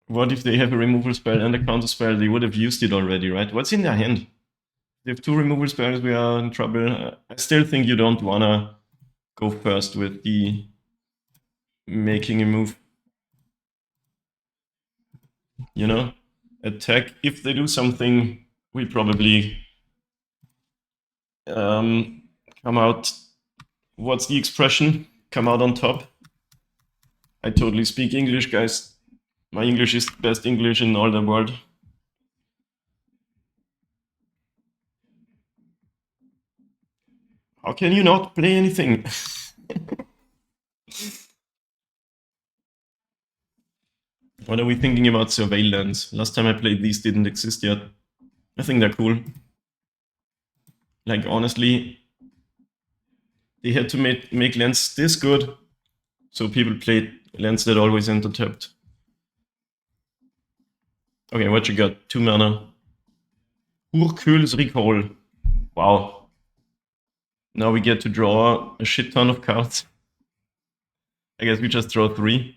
what if they have a removal spell and a counter spell? They would have used it already, right? What's in their hand? They have 2 removal spells, we are in trouble. I still think you don't wanna go first with the making a move. You know? Attack. If they do something, we probably come out. What's the expression? Come out on top. I totally speak English, guys. My English is the best English in all the world. How can you not play anything? What are we thinking about surveillance? Last time I played, these didn't exist yet. I think they're cool. Like, honestly, they had to make lands this good, so people played lands that always enter tapped. Okay, what you got? 2 mana. Urkul's Recall. Wow. Now we get to draw a shit ton of cards. I guess we just draw 3.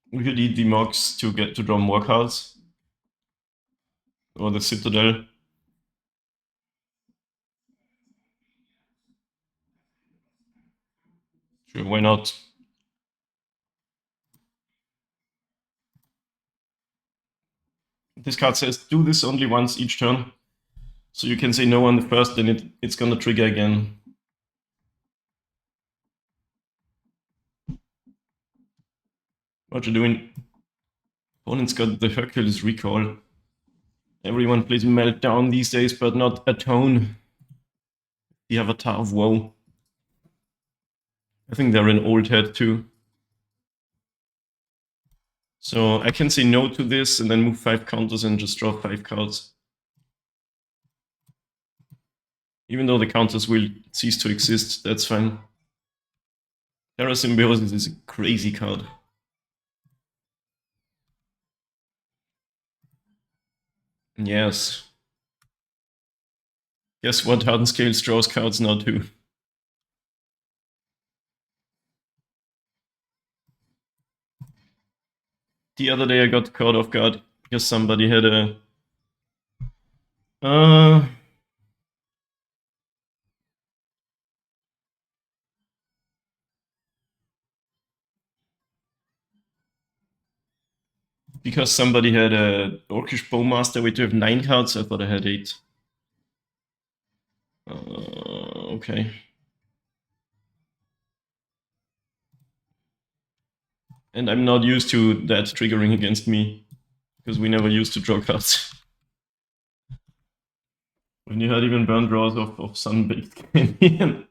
We could eat the Mox to get to draw more cards. or the Citadel. Sure, why not? This card says do this only once each turn. So you can say no on the first, then it's gonna trigger again. What you doing? Opponent's got the Hercules recall. Everyone plays Meltdown these days, but not Atone. The Avatar of Woe. I think they're an old head too. So I can say no to this and then move 5 counters and just draw 5 cards. Even though the counters will cease to exist, that's fine. Terra Symbiosis is a crazy card. Yes. Guess what? Hardened Scales draws cards now too. The other day I got caught off guard because somebody had a... because somebody had a Orcish Bowmaster with 9 cards, I thought I had 8. Okay. And I'm not used to that triggering against me, because we never used to draw cards. When you had even burn draws of Sunbaked Canyon.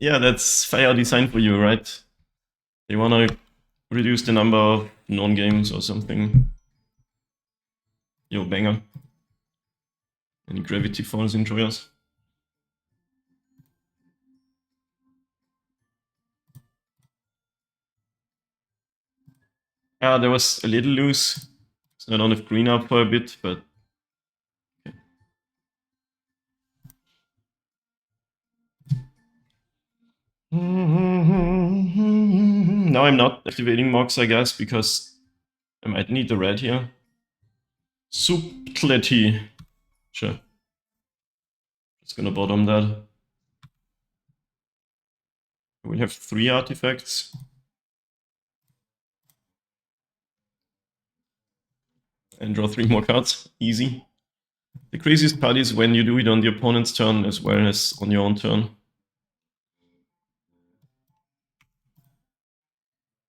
Yeah, that's Fire Design for you, right? They wanna reduce the number of non-games or something. Yo, banger. Any Gravity Falls enjoyers? Yeah, there was a little loose. So I don't have green up for a bit, but... Okay. Now I'm not activating Mox, I guess, because I might need the red here. Subtlety. Sure. Just gonna bottom that. We have 3 artifacts. And draw 3 more cards. Easy. The craziest part is when you do it on the opponent's turn as well as on your own turn.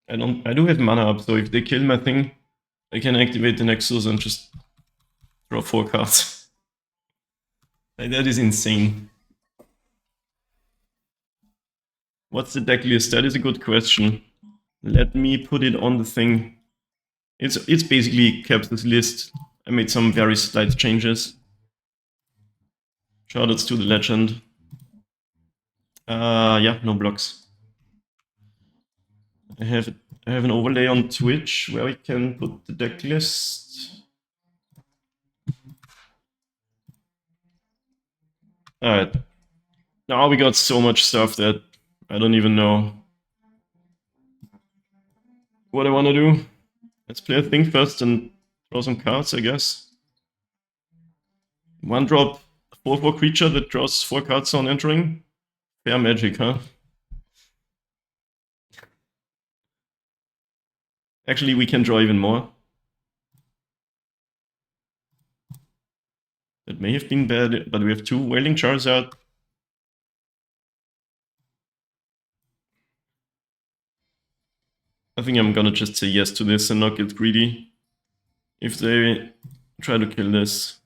I do have mana up, so if they kill my thing, I can activate the Nexus and just draw 4 cards. Like, that is insane. What's the deck list? That is a good question. Let me put it on the thing. It's basically Caps' list. I made some very slight changes. Shoutouts to the legend. Yeah, no blocks. I have an overlay on Twitch where we can put the deck list. Alright. Now we got so much stuff that I don't even know what I want to do. Let's play a thing first and draw some cards, I guess. 1 drop, 4/4 creature that draws 4 cards on entering. Fair magic, huh? Actually, we can draw even more. That may have been bad, but we have 2 Wailing Charizard. I think I'm gonna just say yes to this and not get greedy. If they try to kill this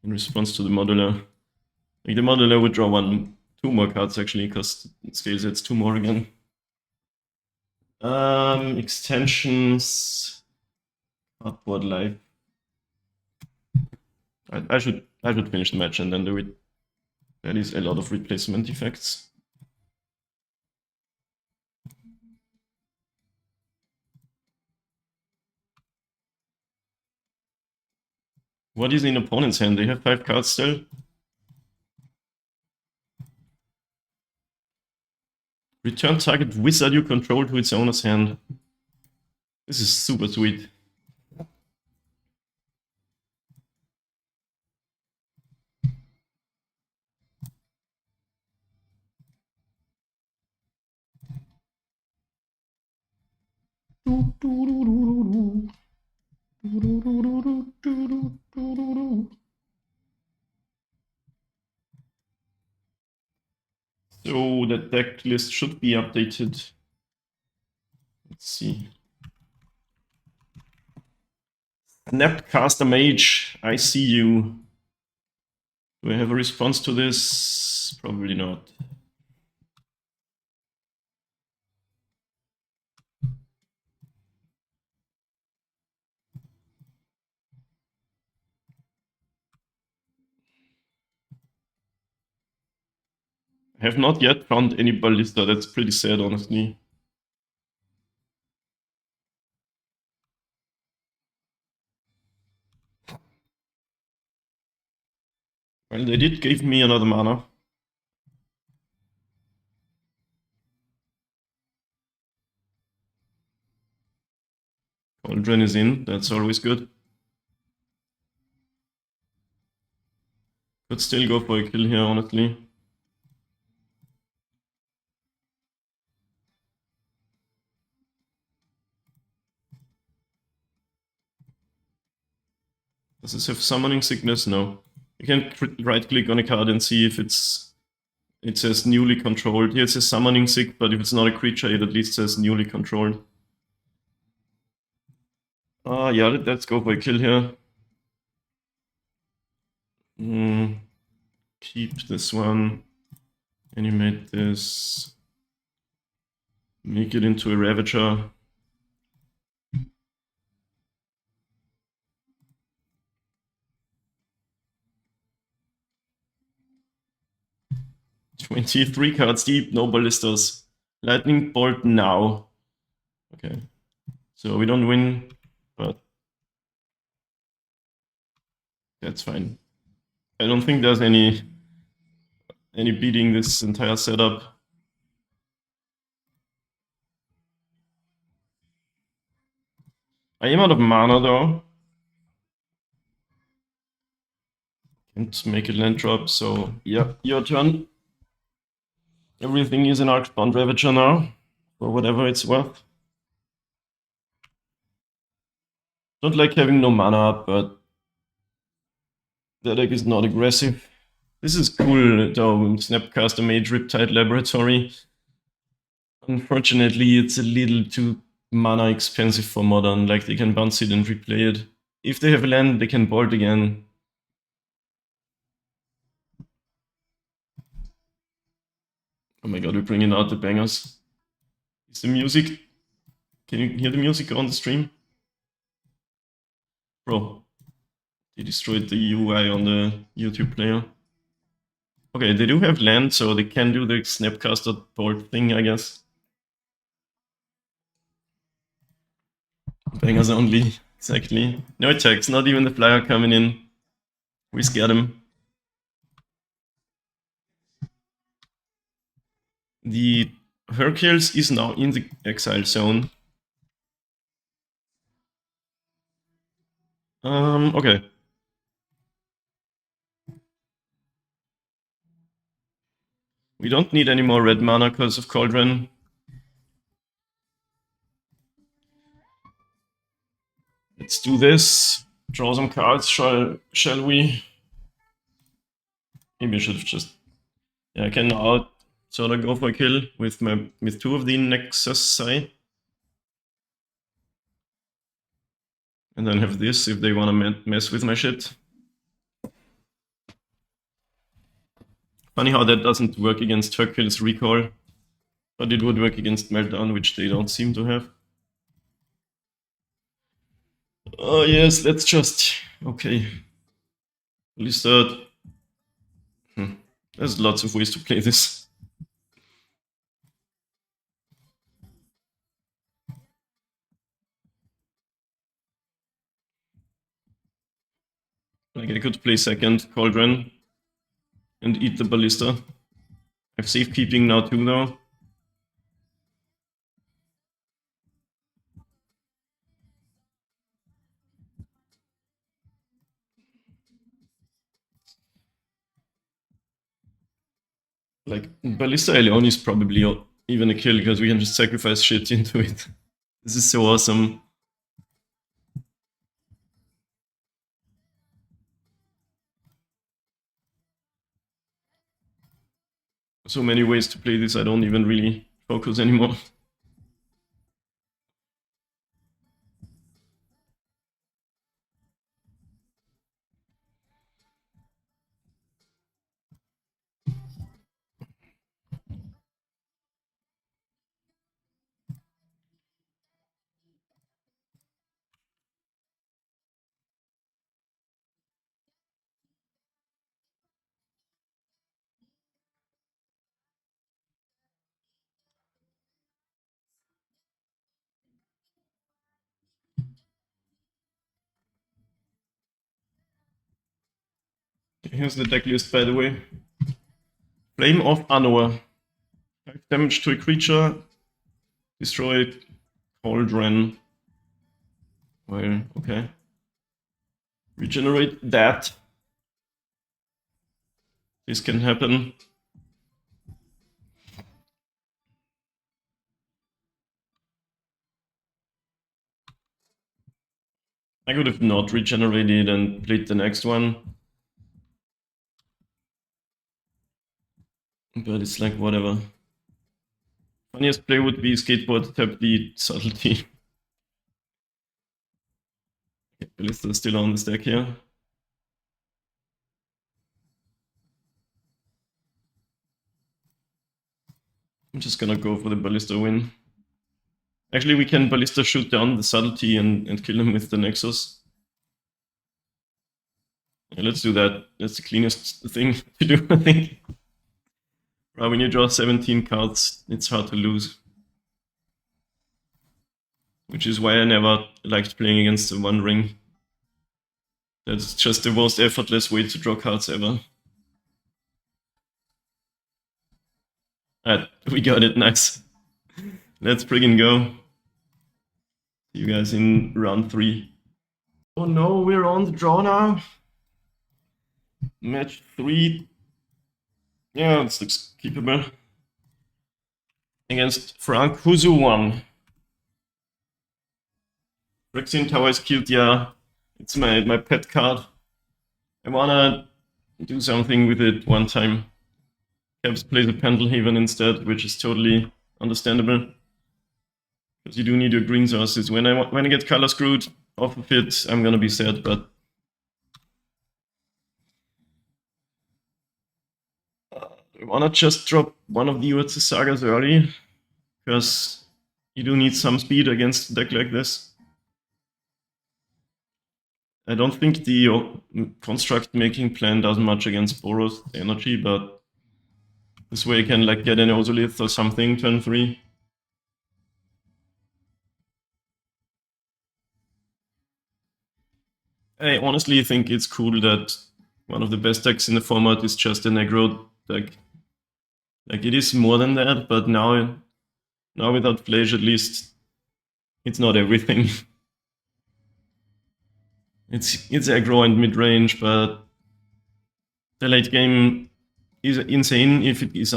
in response to the modular. Like, the modular would draw 2 more cards actually, because it scales it's 2 more again. Extensions. Cardboard life. I should finish the match and then do it. That is a lot of replacement effects. What is in opponent's hand? They have 5 cards still. Return target wizard you control to its owner's hand. This is super sweet. So the deck list should be updated. Let's see. Snapcaster Mage, I see you. Do I have a response to this? Probably not. I have not yet found any ballista. That's pretty sad, honestly. Well, they did give me another mana. Cauldron is in, that's always good. Could still go for a kill here, honestly. Does this have summoning sickness? No. You can right click on a card and see if it says newly controlled. Here it says summoning sick, but if it's not a creature, it at least says newly controlled. Yeah, let's go for a kill here. Keep this one. Animate this. Make it into a Ravager. "23 cards deep, no ballistas. Lightning bolt now." Okay. So we don't win, but that's fine. I don't think there's any beating this entire setup. I am out of mana though. Can't make a land drop, so yeah, your turn. Everything is an Archbound Ravager now, for whatever it's worth. Don't like having no mana up, but the deck is not aggressive. This is cool though, Snapcaster Mage Riptide Laboratory. Unfortunately, it's a little too mana expensive for Modern, like they can bounce it and replay it. If they have land, they can bolt again. Oh my god, we're bringing out the bangers. Is the music... Can you hear the music on the stream? Bro, they destroyed the UI on the YouTube player. Okay, they do have land, so they can do the Snapcaster bolt thing, I guess. Bangers only, exactly. No attacks, not even the flyer coming in. We scared him. The Hercules is now in the exile zone. Okay. We don't need any more red mana because of Cauldron. Let's do this. Draw some cards, shall we? Maybe I should have just... Yeah, I can now sort of go for a kill with two of the Nexus. And then have this if they want to mess with my shit. Funny how that doesn't work against Hercules Recall, but it would work against Meltdown, which they don't seem to have. Oh yes, let's just... Okay. Blizzard. There's lots of ways to play this. Like I could play second Cauldron and eat the Ballista. I have safekeeping now too though. Like Ballista alone is probably even a kill because we can just sacrifice shit into it. This is so awesome. so many ways to play this, I don't even really focus anymore. Here's the deck list, by the way. Flame of Anor. 5 damage to a creature. Destroy Cauldron. Well, okay. Regenerate that. This can happen. I could have not regenerated and played the next one. But it's like, whatever. Funniest play would be skateboard, tap the subtlety. Okay, Ballista is still on the stack here. I'm just gonna go for the Ballista win. Actually, we can Ballista shoot down the subtlety and kill him with the Nexus. Yeah, let's do that. That's the cleanest thing to do, I think. When you draw 17 cards, it's hard to lose. Which is why I never liked playing against the One Ring. That's just the most effortless way to draw cards ever. Alright, we got it, nice. Let's friggin' go. See you guys in round 3. Oh no, we're on the draw now. Match 3. Yeah, this looks keepable. Against Frank Huzu 1. Rexian Tower is cute, yeah. It's my pet card. I wanna do something with it one time. Caps plays a Pendelhaven instead, which is totally understandable. Because you do need your green sources. When I get color screwed off of it, I'm gonna be sad, but I wanna just drop one of the Urza Sagas early, because you do need some speed against a deck like this. I don't think the construct making plan does much against Boros energy, but this way I can like get an Ozolith or something turn 3. I honestly think it's cool that one of the best decks in the format is just an aggro deck. Like, it is more than that, but now without Flash, at least, it's not everything. it's aggro and mid-range, but the late game is insane if it is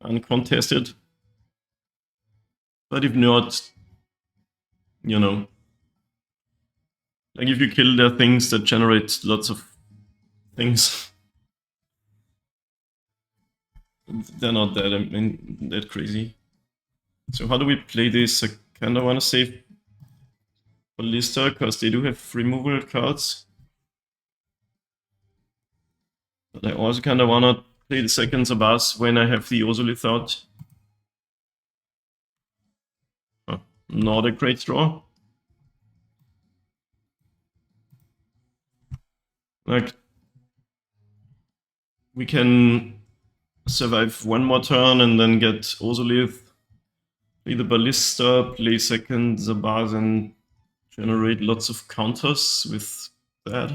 uncontested. But if not, you know, like if you kill the things that generate lots of things, they're not that crazy. So how do we play this? I kind of want to save Ballista, because they do have removal cards. But I also kind of want to play the second Zabaz when I have the Ozolith out. Oh, not a great draw. Like, we can survive one more turn and then get Ozolith, play the Ballista, play second Zabaz, and generate lots of counters with that.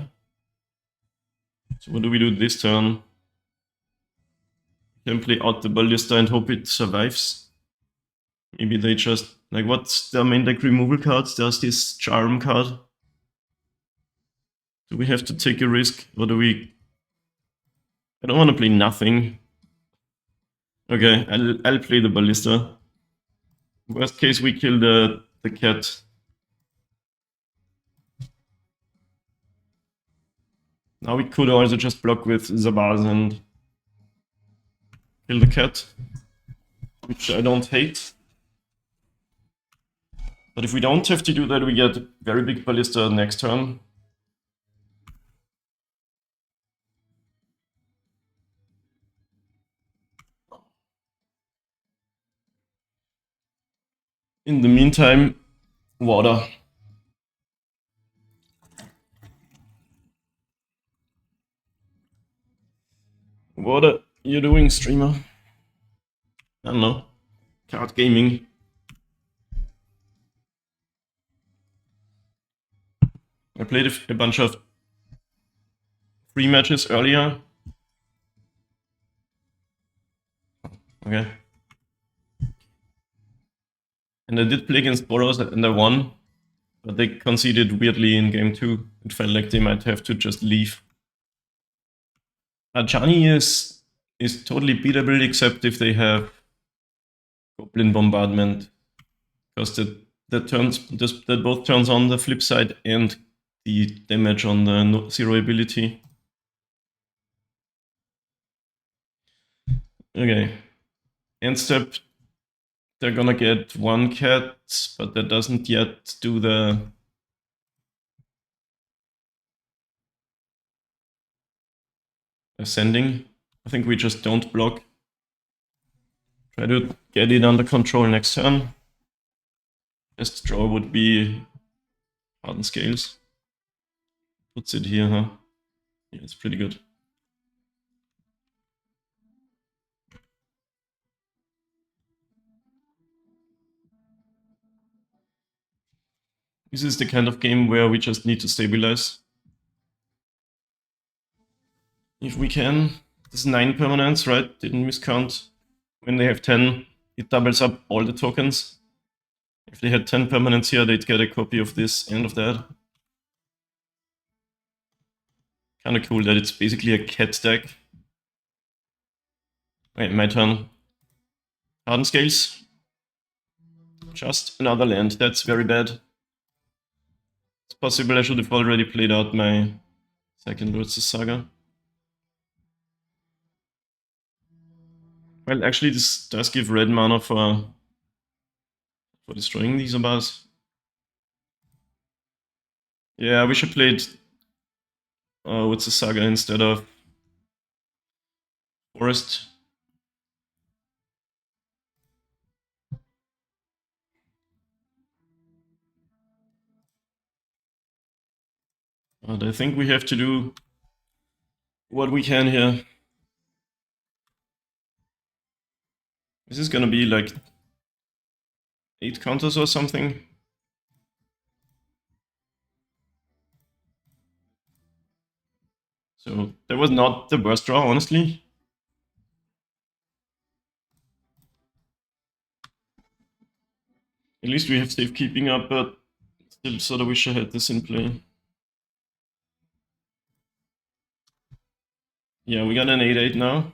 So what do we do this turn? Can play out the Ballista and hope it survives. Maybe they just, like, what's their main deck removal cards? There's this Charm card. Do we have to take a risk, or do we... I don't want to play nothing. Okay, I'll play the Ballista. Worst case, we kill the cat. Now we could also just block with Zabaz and kill the cat, which I don't hate. But if we don't have to do that, we get very big ballista next turn. In the meantime, water. What are you doing, streamer? I don't know. Card gaming. I played a bunch of free matches earlier. Okay. And I did play against Boros and I won. But they conceded weirdly in game 2. It felt like they might have to just leave. Ajani is totally beatable except if they have Goblin Bombardment. Because that both turns on the flip side and the damage on the zero ability. Okay. End step, they're gonna get one cat, but that doesn't yet do the ascending. I think we just don't block. Try to get it under control next turn. Best draw would be Hardened Scales. Puts it here, huh? Yeah, it's pretty good. This is the kind of game where we just need to stabilize. If we can. This is 9 permanents, right? Didn't miscount. When they have 10, it doubles up all the tokens. If they had 10 permanents here, they'd get a copy of this and of that. Kinda cool that it's basically a cat deck. Wait, my turn. Hardened Scales. Just another land. That's very bad. It's possible I should have already played out my second Lords Saga. Well, actually, this does give red mana for destroying these Abars. Yeah, I wish I played Lords Saga instead of Forest. But I think we have to do what we can here. This is gonna be like 8 counters or something. So that was not the worst draw, honestly. At least we have safekeeping up, but still sort of wish I had this in play. Yeah, we got an 8-8 now.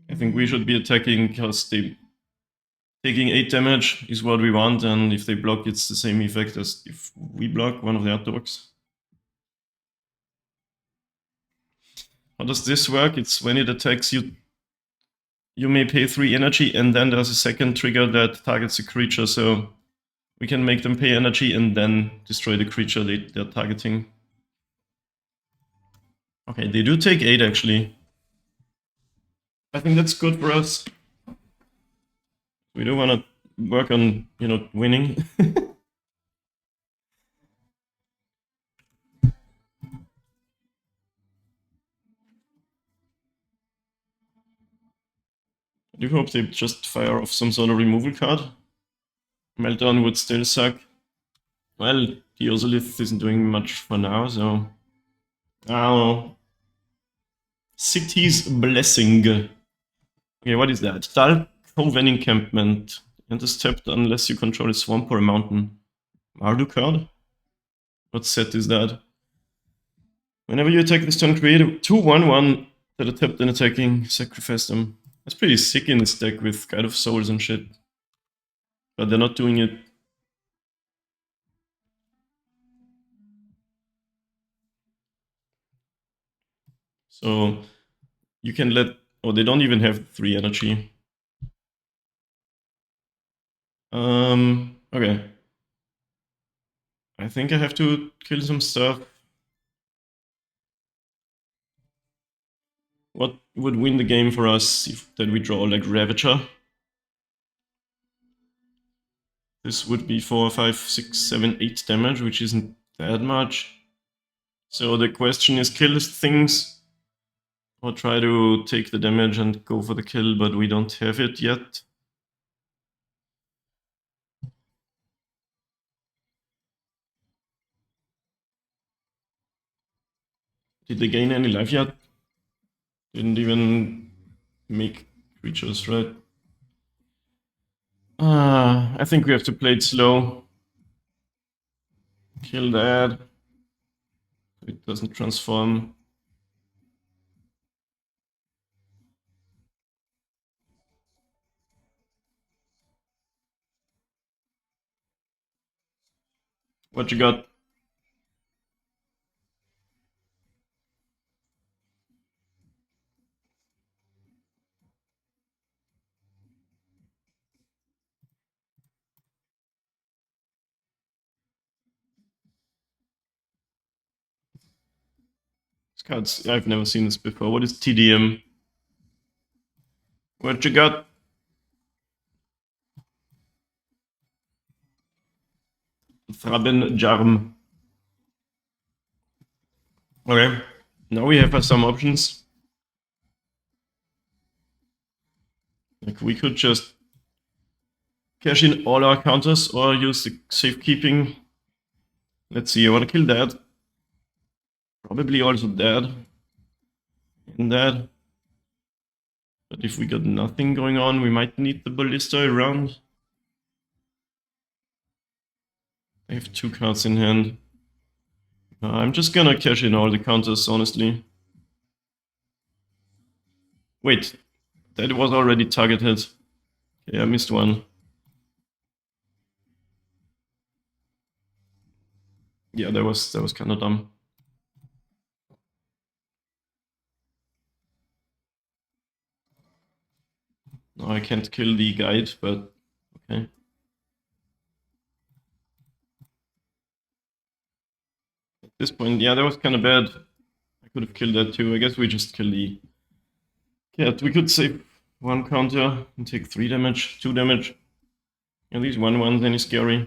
I think we should be attacking because taking 8 damage is what we want, and if they block, it's the same effect as if we block one of their dogs. How does this work? It's when it attacks you, you may pay 3 energy, and then there's a second trigger that targets a creature, so we can make them pay energy and then destroy the creature they're targeting. Okay, they do take 8 actually. I think that's good for us. We do want to work on, you know, winning. I do hope they just fire off some sort of removal card. Meltdown would still suck. Well, the Ozolith isn't doing much for now, so I don't know. City's Blessing. Okay, what is that? Dark Coven Encampment. And is tapped unless you control a swamp or a mountain. Mardu card? What set is that? Whenever you attack this turn, create a 2/1/1 that are tapped and attacking. Sacrifice them. That's pretty sick in this deck with Guide of Souls and shit. But they're not doing it. So you can let... Oh, they don't even have 3 energy. Okay. I think I have to kill some stuff. What would win the game for us if that we draw like Ravager? This would be 4, 5, 6, 7, 8 damage, which isn't that much. So the question is kill things or try to take the damage and go for the kill, but we don't have it yet. Did they gain any life yet? Didn't even make creatures, right? I think we have to play it slow. Kill that. It doesn't transform. What you got? This card's... I've never seen this before. What is TDM? What you got? Thraben Jarm. Okay. Now we have some options. Like we could just cash in all our counters or use the safekeeping. Let's see, I want to kill that. Probably also that. And that. But if we got nothing going on, we might need the Ballista around. I have 2 cards in hand. I'm just gonna cash in all the counters, honestly. Wait, that was already targeted. Okay, I missed one. Yeah, that was kind of dumb. No, I can't kill the guide, but okay. At this point, yeah, that was kind of bad. I could have killed that too. I guess we just kill the cat. We could save 1 counter and take 3 damage, 2 damage. At least 1/1's any scary.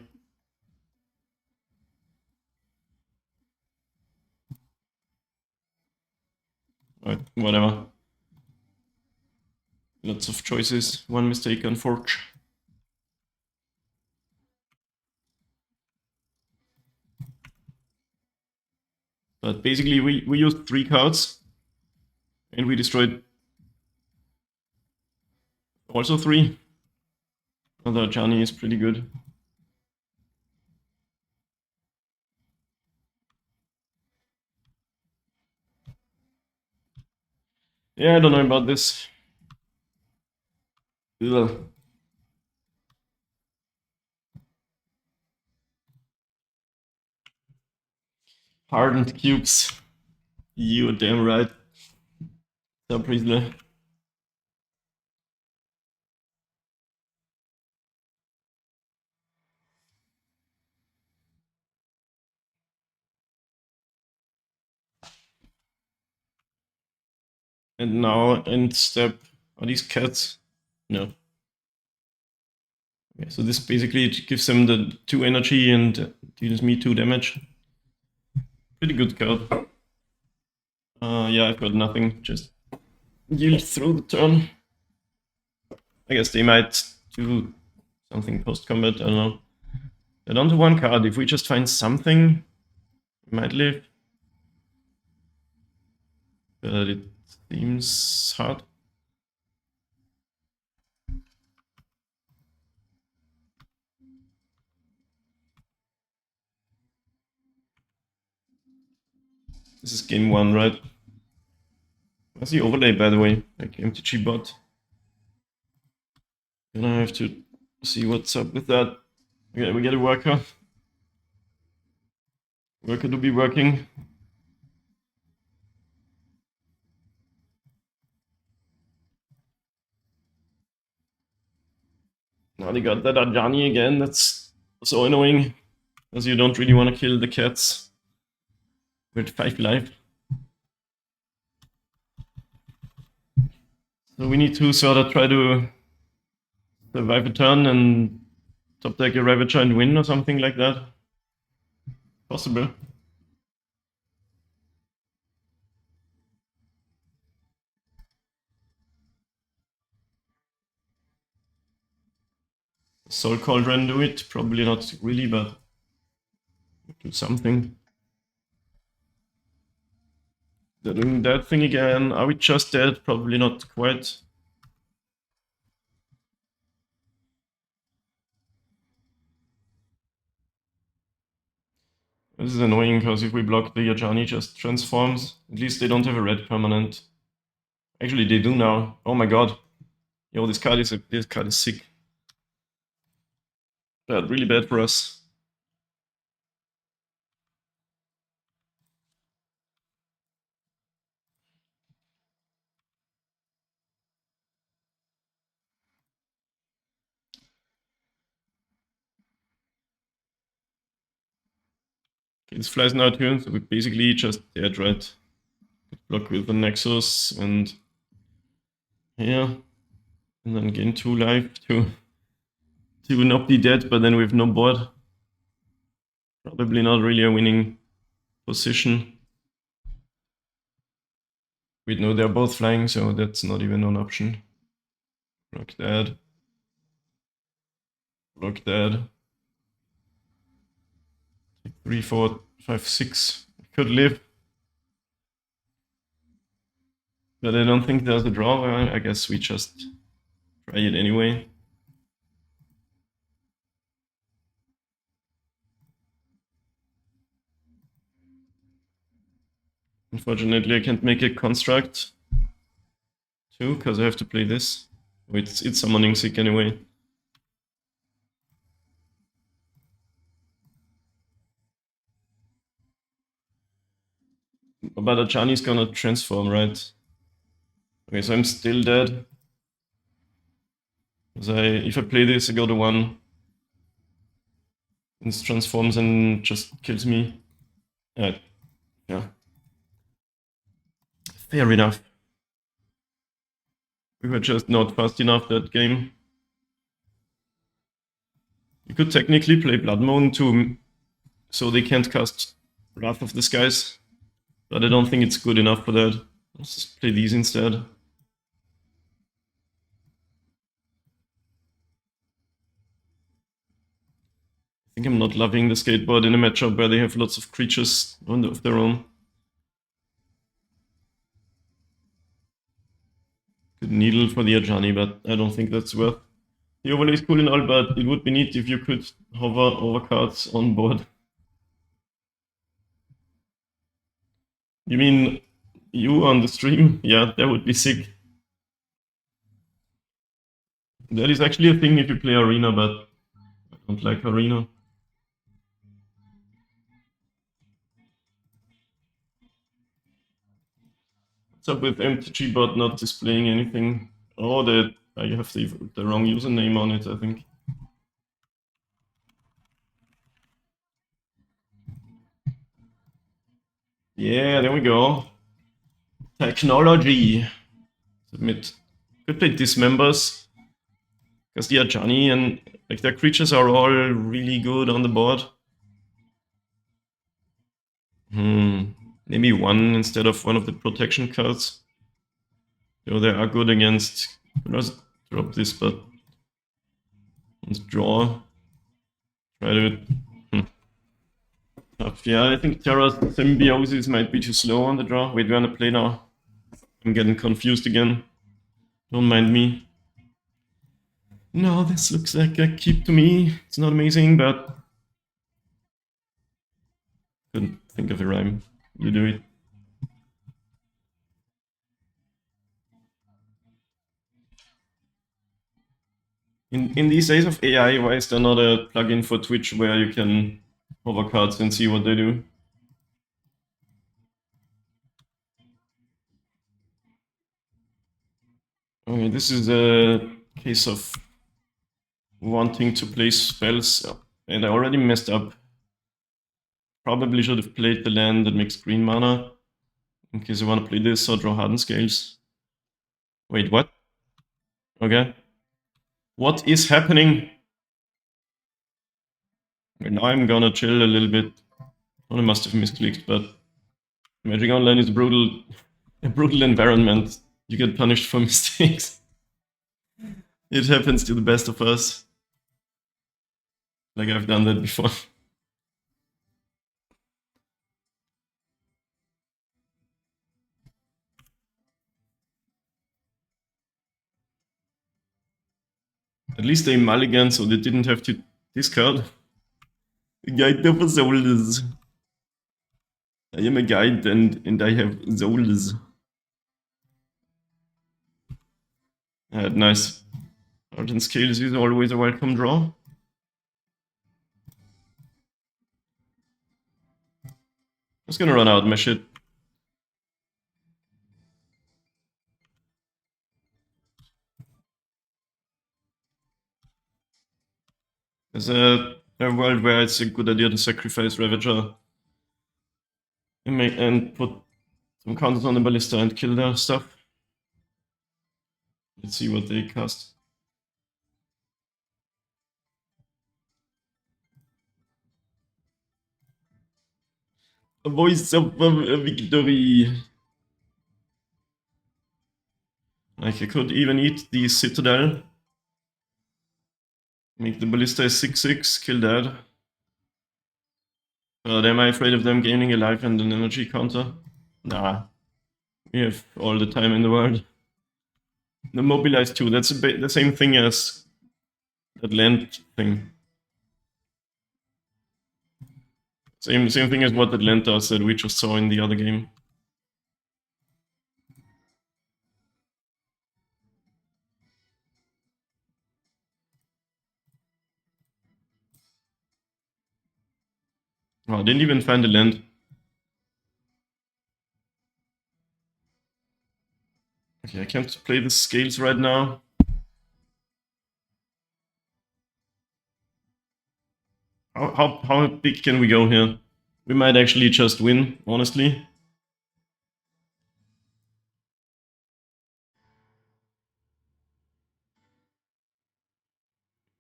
Alright, whatever. Lots of choices. 1 mistake, unfortunately. But basically, we used 3 cards, and we destroyed also 3. Although Johnny is pretty good. Yeah, I don't know about this. Ugh. Hardened cubes. You damn right. So Priestley. And now end step. Are these cats? No. Okay, so this basically gives them the 2 energy and deals me 2 damage. Pretty good card. Yeah, I've got nothing. Just yield through the turn. I guess they might do something post-combat, I don't know. They're down to 1 card. If we just find something, we might live. But it seems hard. This is game 1, right? What's the overlay, by the way? Like MTG bot. And I have to see what's up with that. Okay, we get a worker. Worker to be working. Now they got that Ajani again. That's so annoying, because you don't really want to kill the cats with 5 life. So we need to sort of try to survive a turn and top deck a Ravager and win or something like that. Possible. Soul Cauldron do it? Probably not really, but do something. They're doing that thing again. Are we just dead? Probably not quite. This is annoying, because if we block, the Ajani just transforms. At least they don't have a red permanent. Actually, they do now. Oh my god. Yo, this card is sick. Bad, really bad for us. Okay, this flies now turn, so we basically just dead, right? Block with the Nexus and yeah, and then gain 2 life to not be dead, but then we have no board. Probably not really a winning position. Wait, no, they're both flying, so that's not even an option. Block that. Block that. 3, 4, 5, 6. Could live. But I don't think there's a draw. I guess we just try it anyway. Unfortunately, I can't make a construct too, because I have to play this. Oh, it's summoning sick anyway. But Ajani's gonna transform, right? Okay, so I'm still dead. If I play this, I go to 1. And it transforms and just kills me. Yeah. Fair enough. We were just not fast enough that game. You could technically play Blood Moon too, so they can't cast Wrath of the Skies. But I don't think it's good enough for that. Let's just play these instead. I think I'm not loving the skateboard in a matchup where they have lots of creatures of their own. Good needle for the Ajani, but I don't think that's worth. The overlay is cool and all, but it would be neat if you could hover over cards on board. You mean you on the stream? Yeah, that would be sick. That is actually a thing if you play Arena, but I don't like Arena. What's up with MTG bot not displaying anything? Oh, I have the wrong username on it, I think. Yeah, there we go. Technology. Submit. Could play Dismembers, because the Ajani and like their creatures are all really good on the board. Maybe 1 instead of one of the protection cards. So they are good against. Let's drop this, but let's draw. Try to. Yeah, I think Terra's Symbiosis might be too slow on the draw. Wait, we're gonna play now. I'm getting confused again. Don't mind me. No, this looks like a keep to me. It's not amazing, but couldn't think of a rhyme. You do it. In these days of AI, why is there not a plugin for Twitch where you can hover cards and see what they do? Okay, this is a case of wanting to play spells, and I already messed up. Probably should have played the land that makes green mana, in case I want to play this or draw Hardened Scales. Wait, what? Okay. What is happening? Okay, now I'm gonna chill a little bit. Well, I must have misclicked, but Magic Online is brutal, a brutal environment. You get punished for mistakes. It happens to the best of us. Like I've done that before. At least they mulligan, so they didn't have to discard. Guide of souls. I am a guide and I have souls. Nice. Hardened Scales is always a welcome draw. I was gonna run out my shit. There's a world where it's a good idea to sacrifice Ravager and put some counters on the Ballista and kill their stuff. Let's see what they cast. A voice of victory. Like I could even eat the Citadel. Make the Ballista a 6/6, kill that. But am I afraid of them gaining a life and an energy counter? Nah. We have all the time in the world. The Mobilize 2, that's the same thing as that land thing. Same thing as what that land does that we just saw in the other game. Oh, I didn't even find the land. Okay, I can't play the scales right now. How big can we go here? We might actually just win, honestly.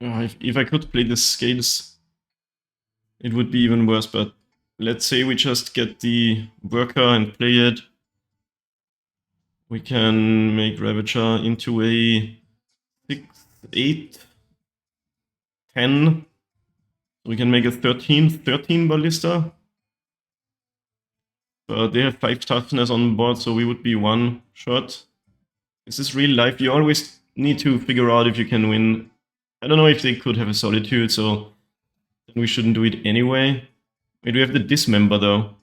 If I could play the scales, it would be even worse, but let's say we just get the worker and play it. We can make Ravager into a 6, 8, 10. We can make a 13 Ballista. They have 5 toughness on board, so we would be 1 shot. Is this real life? You always need to figure out if you can win. I don't know if they could have a Solitude, so we shouldn't do it anyway. Wait, we have the Dismember though.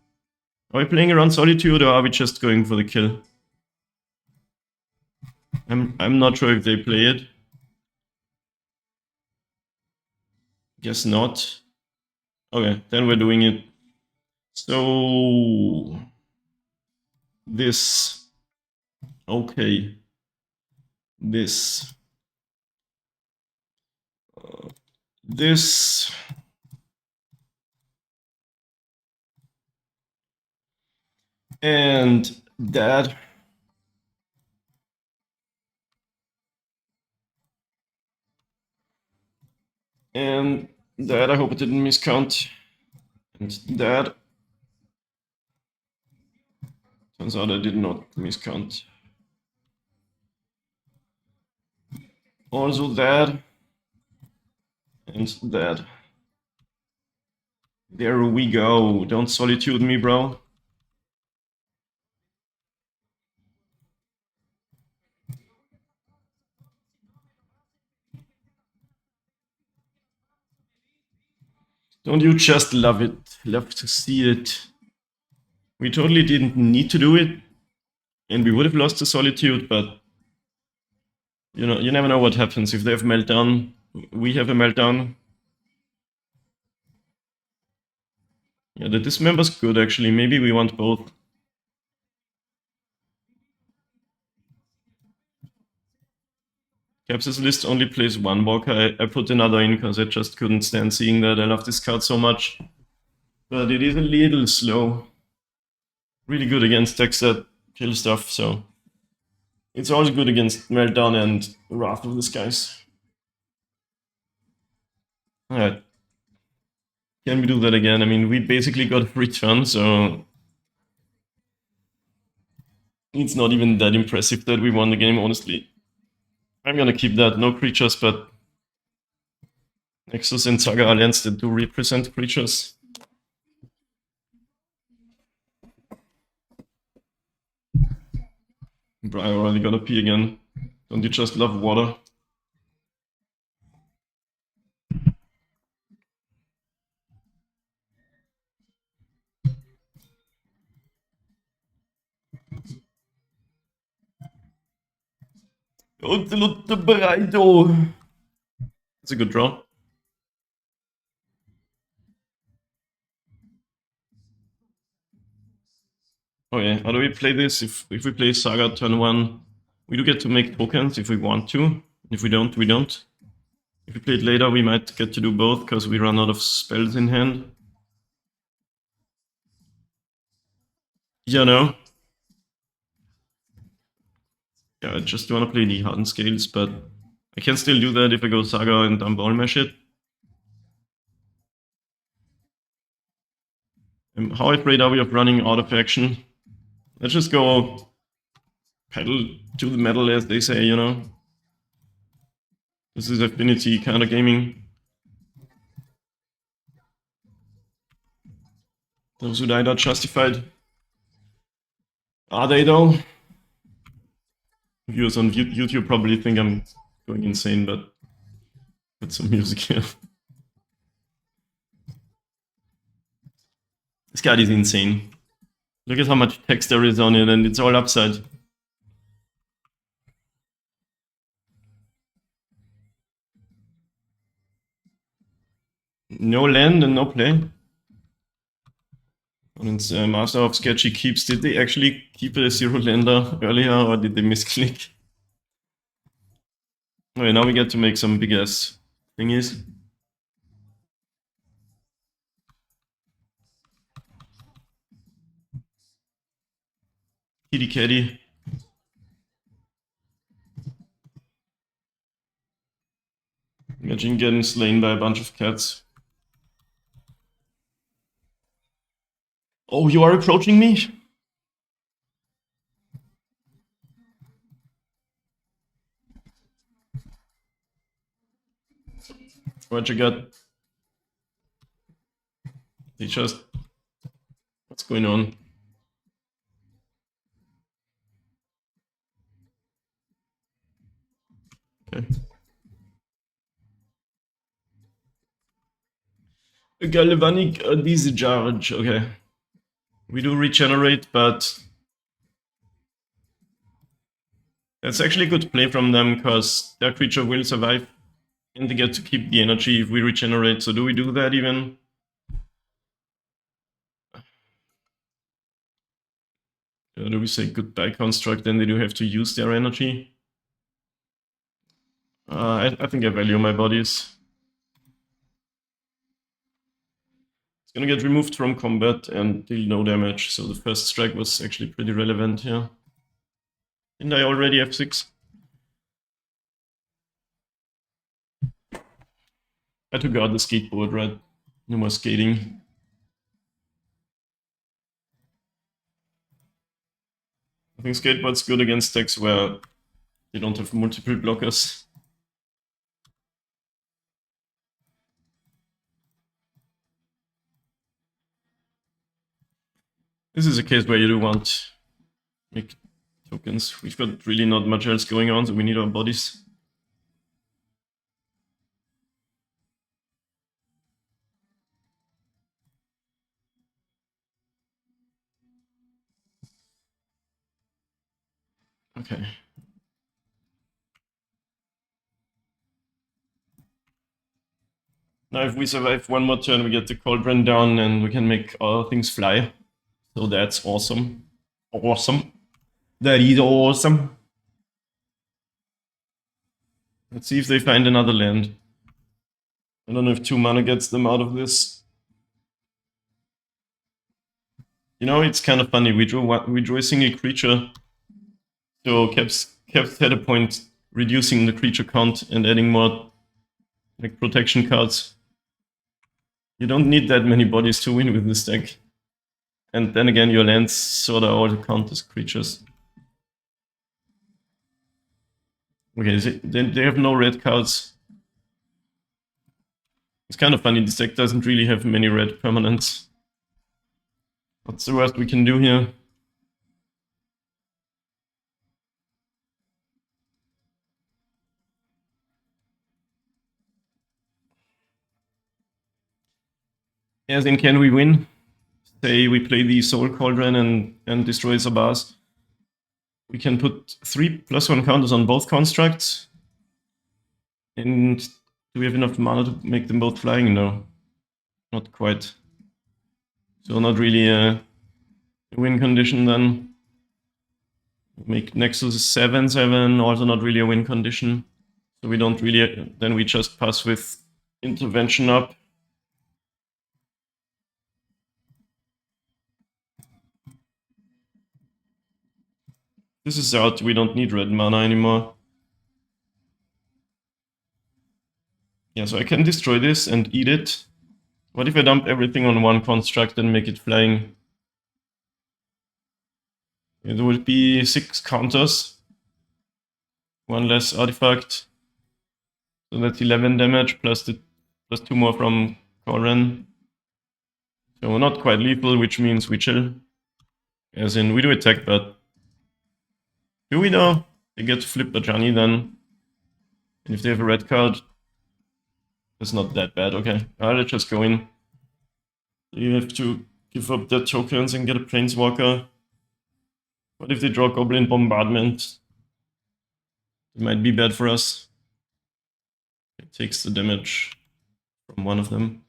Are we playing around Solitude or are we just going for the kill? I'm not sure if they play it. Guess not. Okay, then we're doing it. So this. Okay. This. This. And that. And that, I hope it didn't miscount. And that. Turns out I did not miscount. Also that. And that. There we go. Don't Solitude me, bro. Don't you just love it? Love to see it. We totally didn't need to do it, and we would have lost the Solitude, but You know, you never know what happens. If they have meltdown, we have a meltdown. Yeah, the dismember's good actually. Maybe we want both. Caps's list only plays one walker. I put another in because I just couldn't stand seeing that. I love this card so much. But it is a little slow. Really good against decks that kill stuff, so it's always good against Meltdown and Wrath of the Skies. Alright. Can we do that again? I mean, we basically got a free turn, so it's not even that impressive that we won the game, honestly. I'm gonna keep that. No creatures, but Nexus and Saga Alliance that do represent creatures. Bro, I already got a pee again. Don't you just love water? It's a good draw. Okay, how do we play this? If we play Saga turn 1, we do get to make tokens if we want to. If we don't, we don't. If we play it later, we might get to do both because we run out of spells in hand. Yeah, no. Yeah, I just want to play the Hardened scales, but I can still do that if I go Saga and dump all my shit. How afraid are we of running out of action? Let's just go pedal to the metal, as they say, you know? This is affinity kind of gaming. Those who died are justified. Are they though? Viewers on YouTube probably think I'm going insane, but put some music here. This card is insane. Look at how much text there is on it, and it's all upside. No land and no play. And it's Master of Sketchy Keeps. Did they actually keep a zero lander earlier, or did they misclick? Okay, now we get to make some big ass thingies. Kitty Catty. Imagine getting slain by a bunch of cats. Oh, you are approaching me? What you got? They just... What's going on? Okay. A galvanic discharge. Okay. We do regenerate, but that's actually a good play from them because their creature will survive and they get to keep the energy if we regenerate. So do we do that even? Do we say goodbye construct, then they do have to use their energy? I think I value my bodies. It's gonna get removed from combat and deal no damage, so the first strike was actually pretty relevant here. Didn't I already have 6? I had to guard the skateboard, right? No more skating. I think skateboard's good against decks where they don't have multiple blockers. This is a case where you do want make tokens. We've got really not much else going on, so we need our bodies. Okay. Now if we survive one more turn, we get the cauldron down and we can make other things fly. So that's awesome. Awesome. That is awesome. Let's see if they find another land. I don't know if 2 mana gets them out of this. You know, it's kind of funny. We drew a single creature. So Caps had a point reducing the creature count and adding more like protection cards. You don't need that many bodies to win with this deck. And then again, your lands sort of all count as creatures. Okay, they have no red cards. It's kind of funny, this deck doesn't really have many red permanents. What's the worst we can do here? As in, can we win? Say we play the Soul Cauldron and destroy Sabas. We can put 3+1 counters on both constructs. And do we have enough mana to make them both flying? No, not quite. So not really a win condition then. Make Nexus 7/7, also not really a win condition. So we don't really, then we just pass with Intervention up. This is out, we don't need red mana anymore. Yeah, so I can destroy this and eat it. What if I dump everything on one construct and make it flying? It will be 6 counters. 1 less artifact. So that's 11 damage plus 2 more from Koran. So not quite lethal, which means we chill. As in, we do attack, but do we know? They get to flip the Johnny then. And if they have a red card, it's not that bad. Okay, let's just go in. You have to give up their tokens and get a Planeswalker. What if they draw Goblin Bombardment? It might be bad for us. It takes the damage from one of them.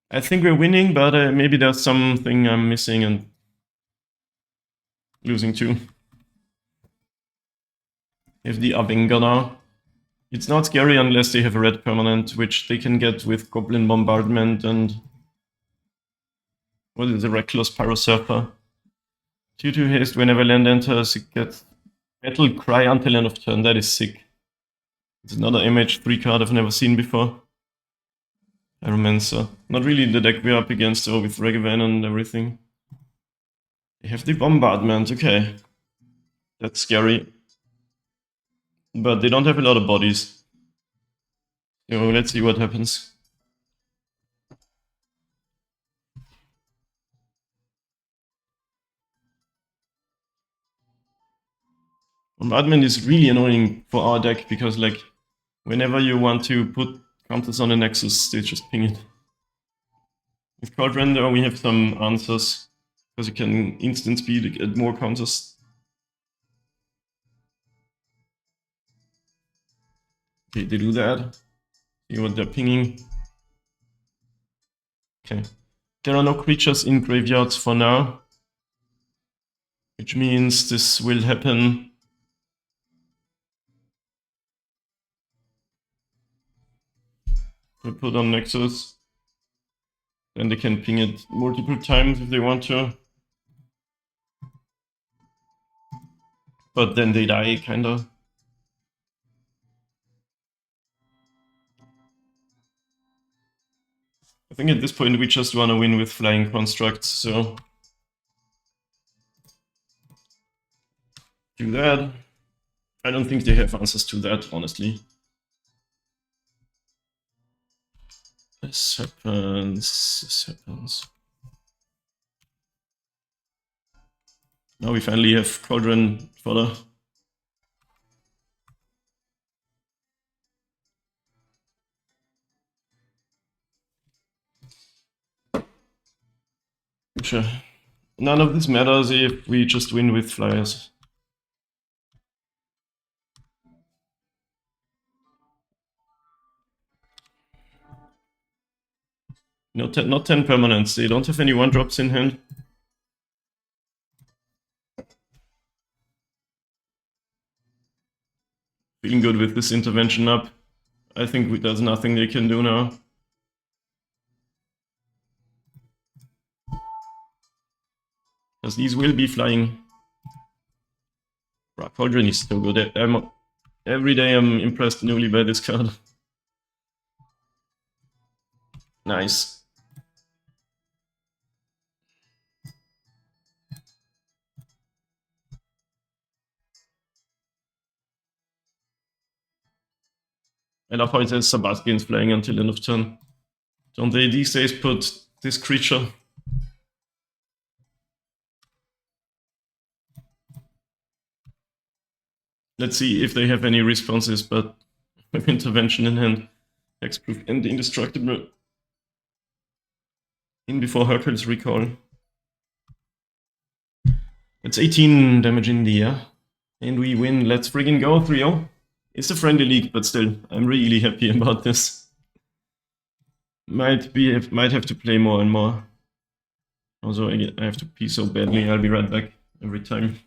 I think we're winning, but maybe there's something I'm missing and losing too. If the Avenger now. It's not scary unless they have a red permanent, which they can get with Goblin Bombardment and... What is a Reckless Pyrosurfer? 2/2 haste whenever land enters, it gets Battle Cry until end of turn. That is sick. It's another MH3 card I've never seen before. Pyromancer. Not really the deck we're up against though, with Regavan and everything. They have the Bombardment, okay. That's scary. But they don't have a lot of bodies. So let's see what happens. Bombardment is really annoying for our deck because, like, whenever you want to put counters on the Nexus, they just ping it. With Card Render, we have some answers because you can instant speed get more counters. Okay, they do that. See what they're pinging. Okay. There are no creatures in graveyards for now, which means this will happen. We put on Nexus, then they can ping it multiple times if they want to. But then they die, kinda. I think at this point we just want to win with flying constructs, so... Do that. I don't think they have answers to that, honestly. This happens. Now we finally have Cauldron fodder. Sure. None of this matters if we just win with flyers. Not 10 permanents. They don't have any 1-drops in hand. Feeling good with this intervention up. I think there's nothing they can do now. Because these will be flying. Cauldron is so good. Every day I'm impressed newly by this card. Nice. I love how it says Sebastian's flying until end of turn. Don't they these days put this creature? Let's see if they have any responses, but with intervention in hand, hexproof and indestructible. In before Hercules recall. It's 18 damage in the air. And we win. Let's friggin' go, 3-0. It's a friendly league, but still, I'm really happy about this. Might have to play more and more. Also, I have to pee so badly. I'll be right back every time.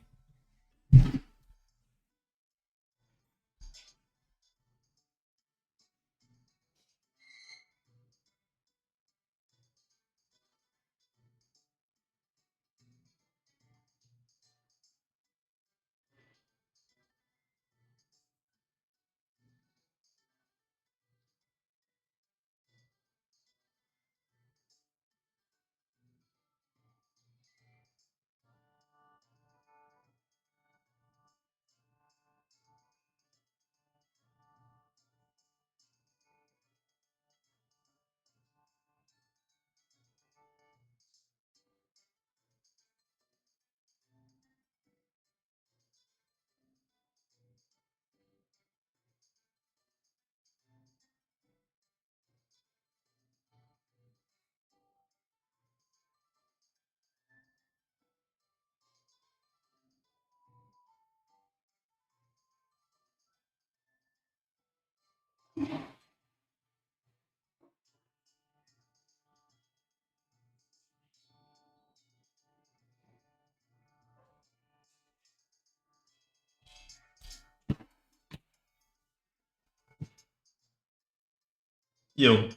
Yo.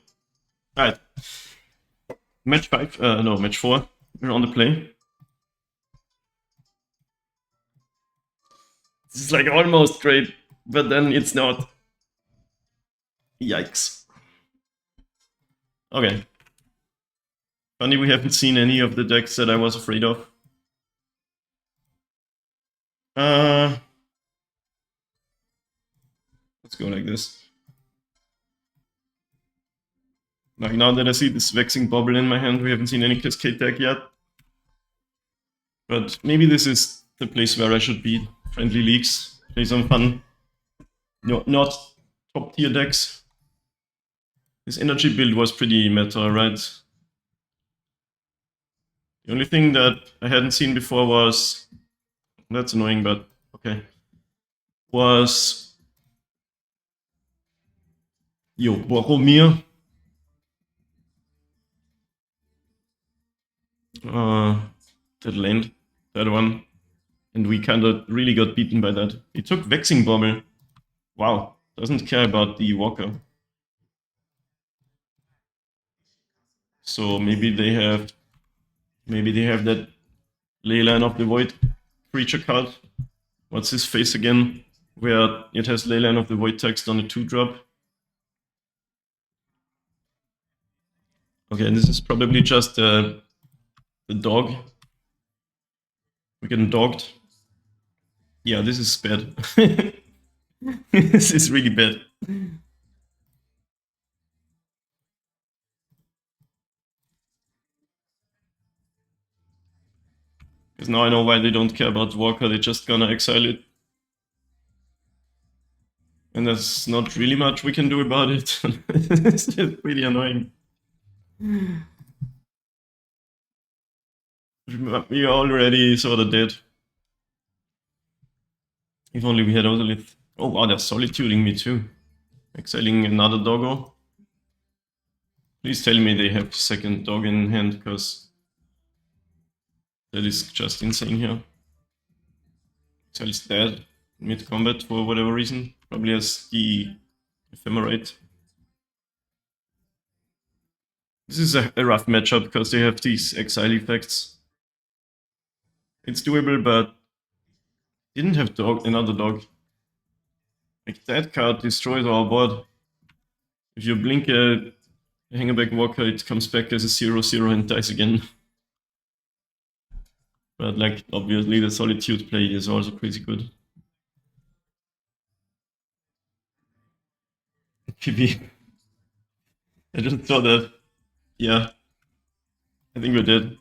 Alright. Match 5, no, match 4. We're on the play. This is like almost great, but then it's not. Yikes. Okay. Funny we haven't seen any of the decks that I was afraid of. Let's go like this. Like now that I see this Vexing Bobble in my hand, we haven't seen any Cascade deck yet. But maybe this is the place where I should be. Friendly leagues, play some fun. No, not top tier decks. This energy build was pretty meta, right? The only thing that I hadn't seen before was, that's annoying, but okay, was Boromir. That land, that one. And we kind of really got beaten by that. He took Vexing Bobble. Wow, doesn't care about the Walker. So maybe they have that Leyline of the Void creature card. What's his face again? Where it has Leyline of the Void text on a 2-drop. Okay, and this is probably just the dog. We're getting dogged. Yeah, this is bad. This is really bad. Because now I know why they don't care about Walker, they're just gonna exile it. And there's not really much we can do about it. It's just really annoying. We are already sort of dead. If only we had Otolith. Oh wow, they're solituding me too. Exiling another doggo. Please tell me they have second dog in hand, because that is just insane here. Exile is dead mid-combat for whatever reason. Probably has the Ephemerate. This is a rough matchup because they have these exile effects. It's doable, but didn't have another dog. Like, that card destroys our board. If you blink a Hangerback Walker, it comes back as a 0/0 and dies again. But like, obviously the Solitude play is also crazy good. PB. I just saw that. Yeah. I think we're dead.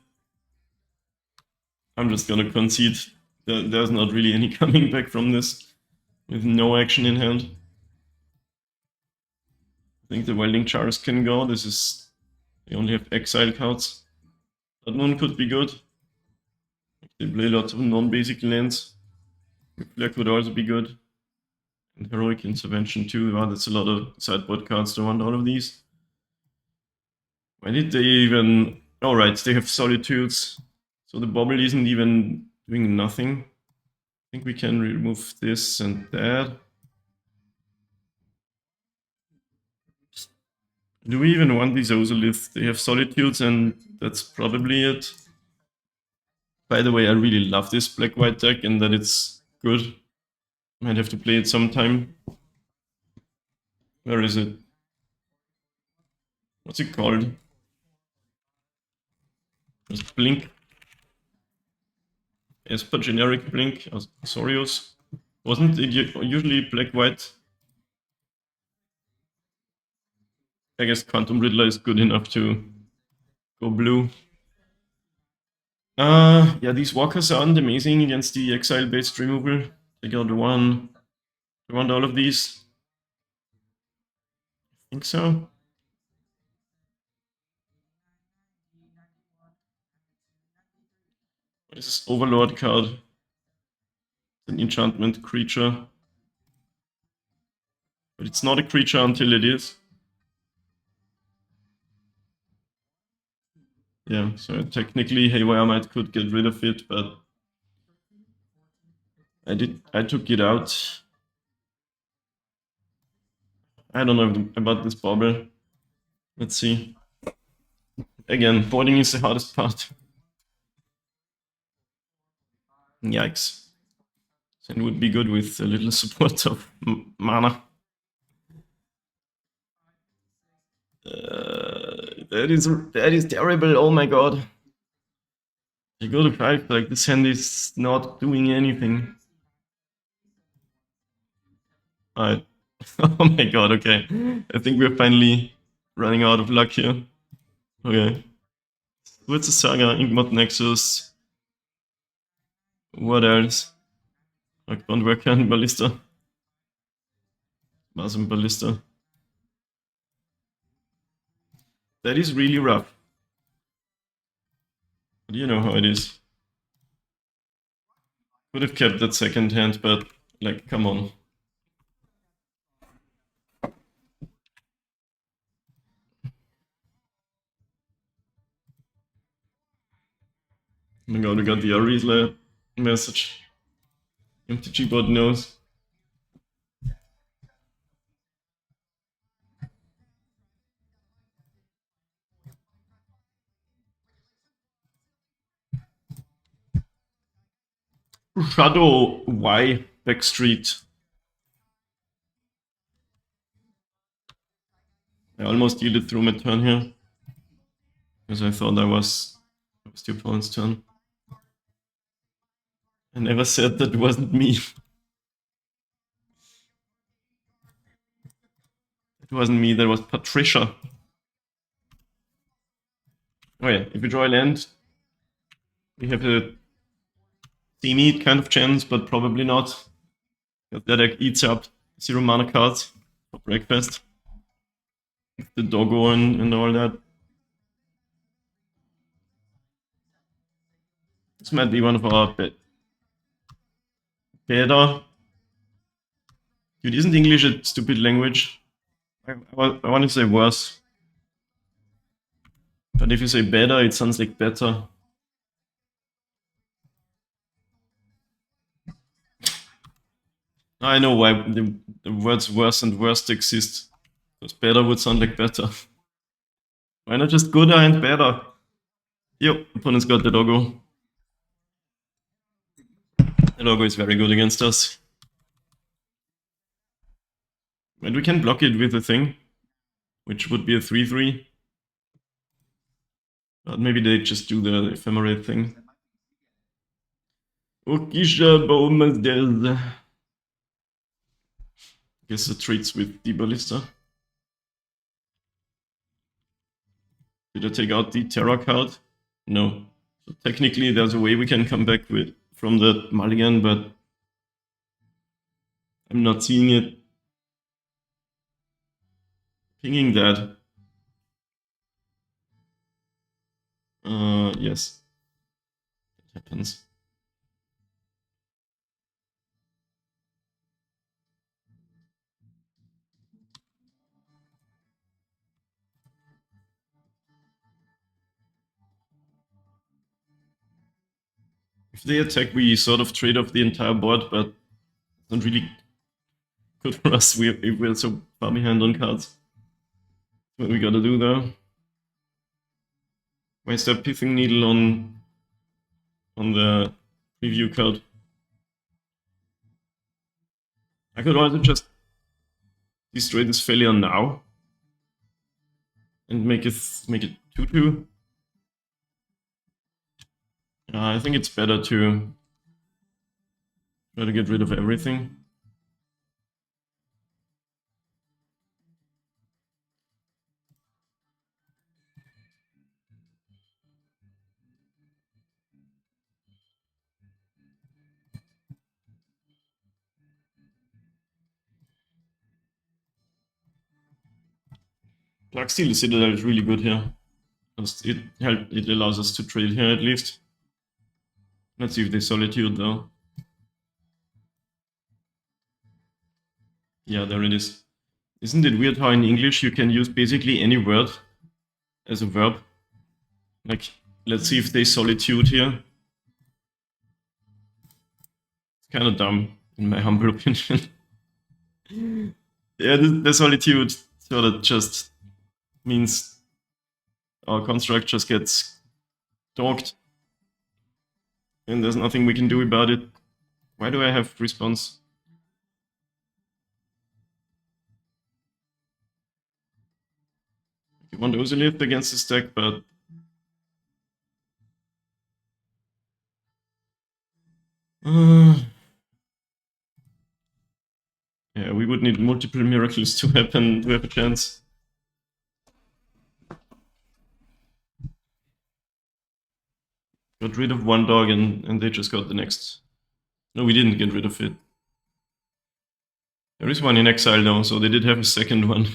I'm just gonna concede. There's not really any coming back from this with no action in hand. I think the Welding Chars can go. They only have exile cards. That one could be good. They play lots of non-basic lands. Flare could also be good. And Heroic Intervention too. Wow, that's a lot of sideboard cards to want all of these. Why did they even... Alright, they have Solitudes. So the Bobble isn't even doing nothing. I think we can remove this and that. Do we even want these Ozolith? They have Solitudes and that's probably it. By the way, I really love this black-white deck and that it's good. Might have to play it sometime. Where is it? What's it called? Just Blink. Esper generic Blink. Sorios. Wasn't it usually black-white? I guess Quantum Riddler is good enough to go blue. Yeah, these walkers aren't amazing against the exile-based removal. They got one. I want all of these. I think so. What is this Overlord card? It's an enchantment creature. But it's not a creature until it is. Yeah, so technically Haywire Might could get rid of it, but I took it out. I don't know about this bobble. Let's see. Again, boarding is the hardest part. Yikes. So it would be good with a little support of mana. That is terrible, oh my god. You go to 5, like this hand is not doing anything. Alright. Oh my god, okay. I think we're finally running out of luck here. Okay. What's the Saga, Inkmot Nexus? What else? Background Worker and Ballista. Masum Ballista. That is really rough. But you know how it is. Could have kept that second hand, but like, come on. Oh my god, we got the Arisla message. MTG bot knows. Shadow Y Backstreet. I almost yielded through my turn here. Because I thought it was the opponent's turn. I never said that wasn't me. It wasn't me, that was Patricia. Oh yeah, if we draw a land, we have a semi kind of chance, but probably not. Because that deck eats up 0 mana cards for breakfast. The doggo and all that. This might be one of our better. Dude, isn't English a stupid language? I want to say worse. But if you say better, it sounds like better. I know why the words worse and worst exist. Because better would sound like better. Why not just gooder and better? Yep, opponent's got the doggo. The doggo is very good against us. And we can block it with a thing, which would be a 3-3. But maybe they just do the ephemerate thing. Okisha Baumes, guess the treats with the ballista. Did I take out the Terra card? No. So technically there's a way we can come back with from the mulligan, but I'm not seeing it. Pinging that. Yes. That happens. If they attack, we sort of trade off the entire board, but it's not really good for us if we're so far behind on cards. What we gotta do though. Why is there pithing needle on the preview card? I could also just destroy this failure now and make it 2-2. I think it's better to try to get rid of everything. Dark Steel Citadel is really good here. It allows us to trade here at least. Let's see if they Solitude though. Yeah, there it is. Isn't it weird how in English you can use basically any word as a verb? Like, let's see if they Solitude here. It's kind of dumb, in my humble opinion. Yeah, the Solitude sort of just means our construct just gets docked. And there's nothing we can do about it. Why do I have response? I want Ozilith against this deck, but yeah, we would need multiple miracles to happen to have a chance. Got rid of one dog and they just got the next. No, we didn't get rid of it. There is one in exile now, so they did have a second one.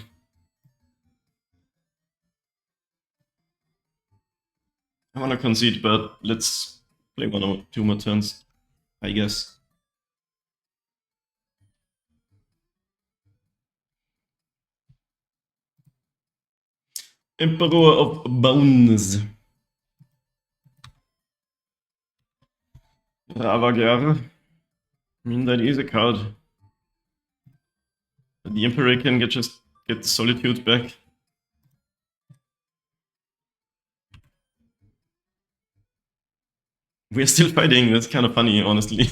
I want to concede, but let's play one or two more turns, I guess. Emperor of Bones. Avagar. I mean, that is a card. The Emperor can just get Solitude back. We're still fighting, that's kind of funny, honestly.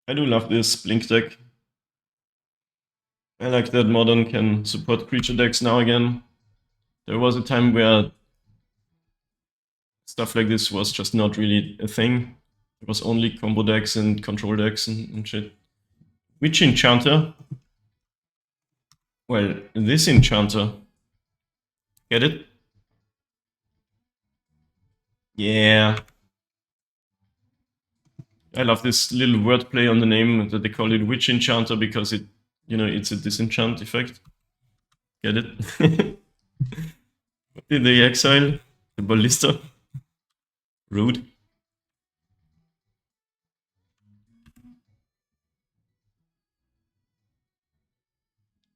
I do love this Blink deck. I like that Modern can support creature decks now again. There was a time where stuff like this was just not really a thing. It was only combo decks and control decks and shit. Which Enchanter? Well, this Enchanter. Get it? Yeah. I love this little wordplay on the name that they call it Witch Enchanter because it, you know, it's a disenchant effect. Get it? What did they exile? The Ballista? Rude.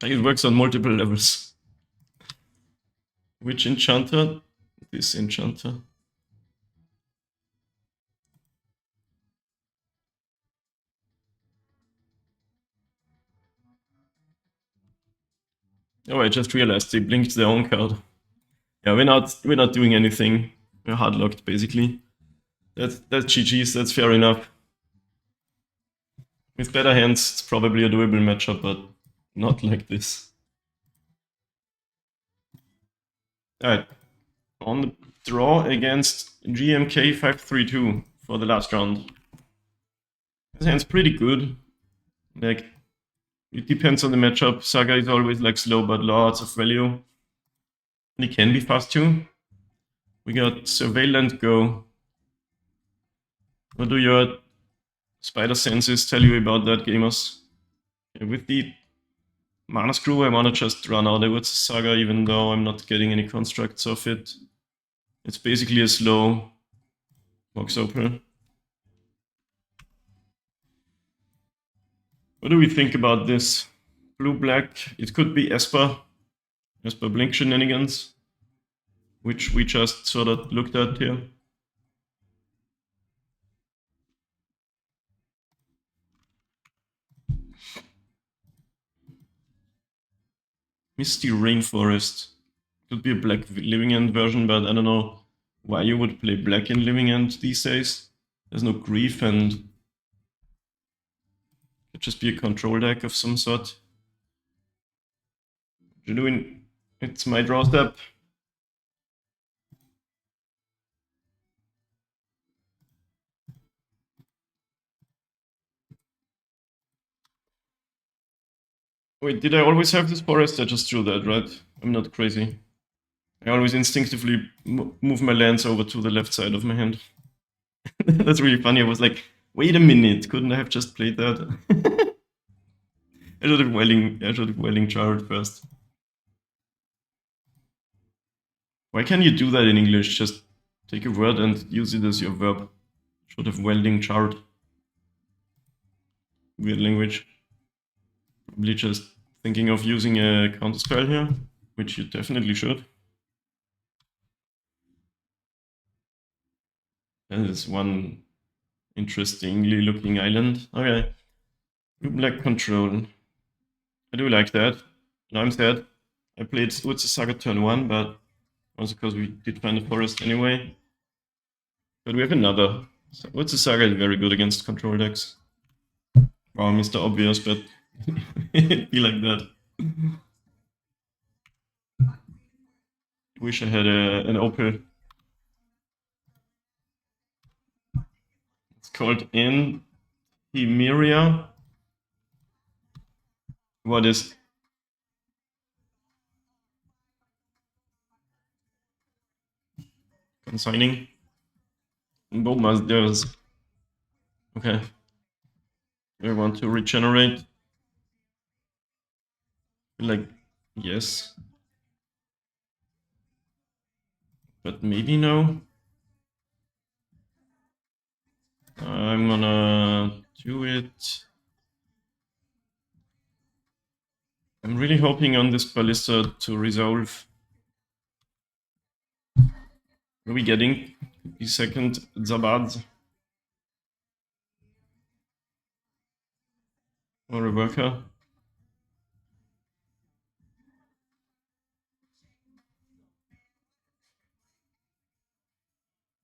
It works on multiple levels. Which enchanter? This enchanter. Oh, I just realized they blinked their own card. Yeah, we're not doing anything. We're hard locked basically. That's GG's, that's fair enough. With better hands, it's probably a doable matchup, but not like this. Alright. On the draw against GMK 532 for the last round. This hand's pretty good. Like, it depends on the matchup. Saga is always like slow, but lots of value. And it can be fast too. We got Surveillant Go. What do your spider senses tell you about that, gamers? With the Mana Screw, I wanna just run out with Saga, even though I'm not getting any constructs of it. It's basically a slow box opener. What do we think about this? Blue-black, it could be Esper Blink shenanigans, which we just sort of looked at here. Misty Rainforest. Could be a black Living End version, but I don't know why you would play black in Living End these days. There's no grief and it could just be a control deck of some sort. What you're doing? It's my draw step. Wait, did I always have this forest? I just drew that, right? I'm not crazy. I always instinctively move my lands over to the left side of my hand. That's really funny. I was like, wait a minute, couldn't I have just played that? I should have Welling Chart first. Why can you do that in English? Just take a word and use it as your verb. Should have Welding Chart. Weird language. Probably just thinking of using a counterspell here, which you definitely should. That is one interestingly looking island. Okay. Blue black control. I do like that. Now I'm sad. I played Urza Saga turn 1, but also because we did find a forest anyway. But we have another. So Urza Saga is very good against control decks. Wow, Mr. Obvious, but it'd be like that. Wish I had an Opal. It's called Inhimeria. What is consigning? Bowmasters. Okay. We want to regenerate. Like, yes. But maybe no. I'm gonna do it. I'm really hoping on this Ballista to resolve. Are we getting the second Zabad? Or a worker?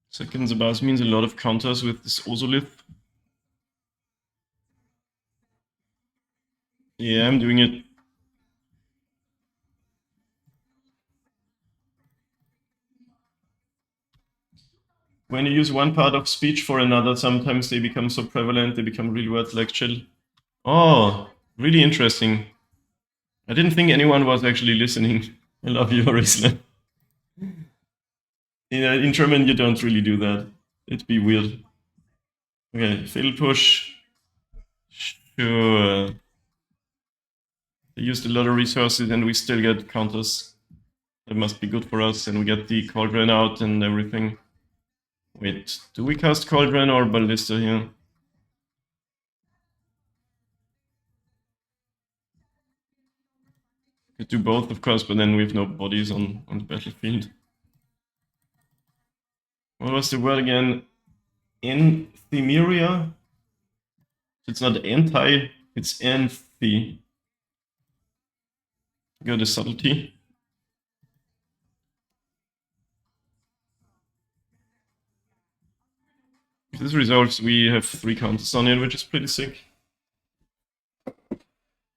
Second Zabaz means a lot of counters with this Ozolith. Yeah, I'm doing it. When you use one part of speech for another, sometimes they become so prevalent, they become real words like chill. Oh, really interesting. I didn't think anyone was actually listening. I love you, Risla. In German, you don't really do that. It'd be weird. Okay, fatal push. Sure. They used a lot of resources and we still get counters. That must be good for us, and we get the Cauldron out and everything. Wait, do we cast Cauldron or Ballista here? Could do both, of course, but then we have no bodies on the battlefield. What was the word again? Enthemeria? It's not anti, it's anthe. Got a subtlety. If this resolves, we have 3 counters on it, which is pretty sick.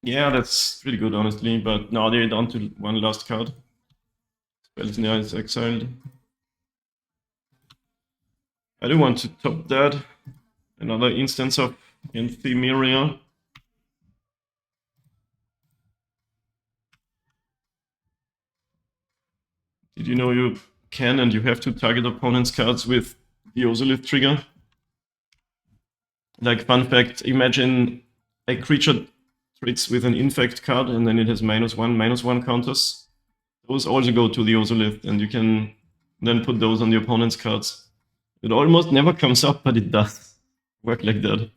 Yeah, that's pretty good, honestly, but now they're down to 1 last card. Spellsnare is exiled. I do want to top that. Another instance of Enthemeria. Did you know you can and you have to target opponent's cards with the Ozolith trigger? Like, fun fact, imagine a creature trades with an infect card and then it has -1/-1 counters. Those also go to the Ozolith and you can then put those on the opponent's cards. It almost never comes up, but it does work like that.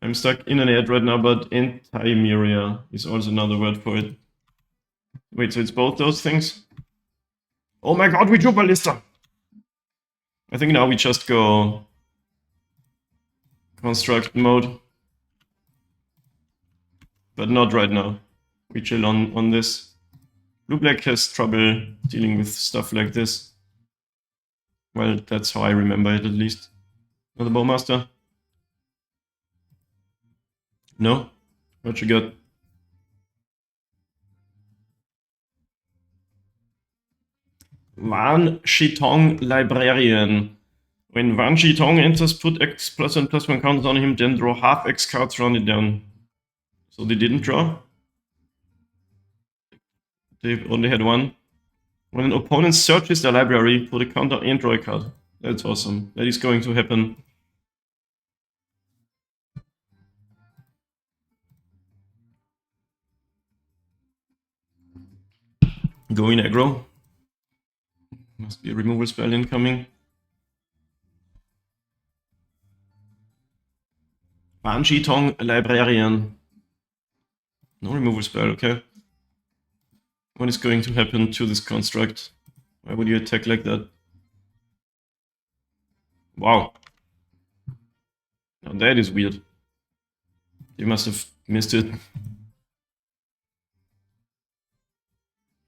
I'm stuck in an ad right now, but Enthemeria is also another word for it. Wait, so it's both those things? Oh my god, we drew Ballista! I think now we just go construct mode. But not right now. We chill on this. Blue-black has trouble dealing with stuff like this. Well, that's how I remember it, at least. Another Bowmaster? No? What you got? Wan Shitong Librarian. When Wan Shitong enters, put X +1/+1 counters on him, then draw half X cards, round it down. So they didn't draw? They only had 1. When an opponent searches their library, put a counter and draw a card. That's awesome. That is going to happen. Go in aggro. Must be a removal spell incoming. Wan Shitong Librarian. No removal spell, okay. What is going to happen to this construct? Why would you attack like that? Wow. Now that is weird. You must have missed it.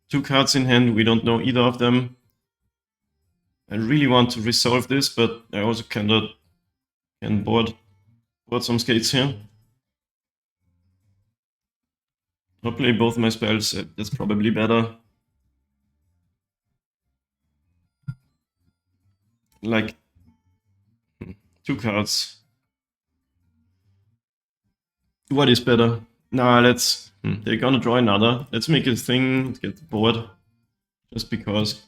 2 cards in hand, we don't know either of them. I really want to resolve this, but I also can board some skates here. I'll play both my spells, that's probably better. Like 2 cards. What is better? Nah, let's... they're gonna draw another. Let's make a thing, let's get bored. Just because.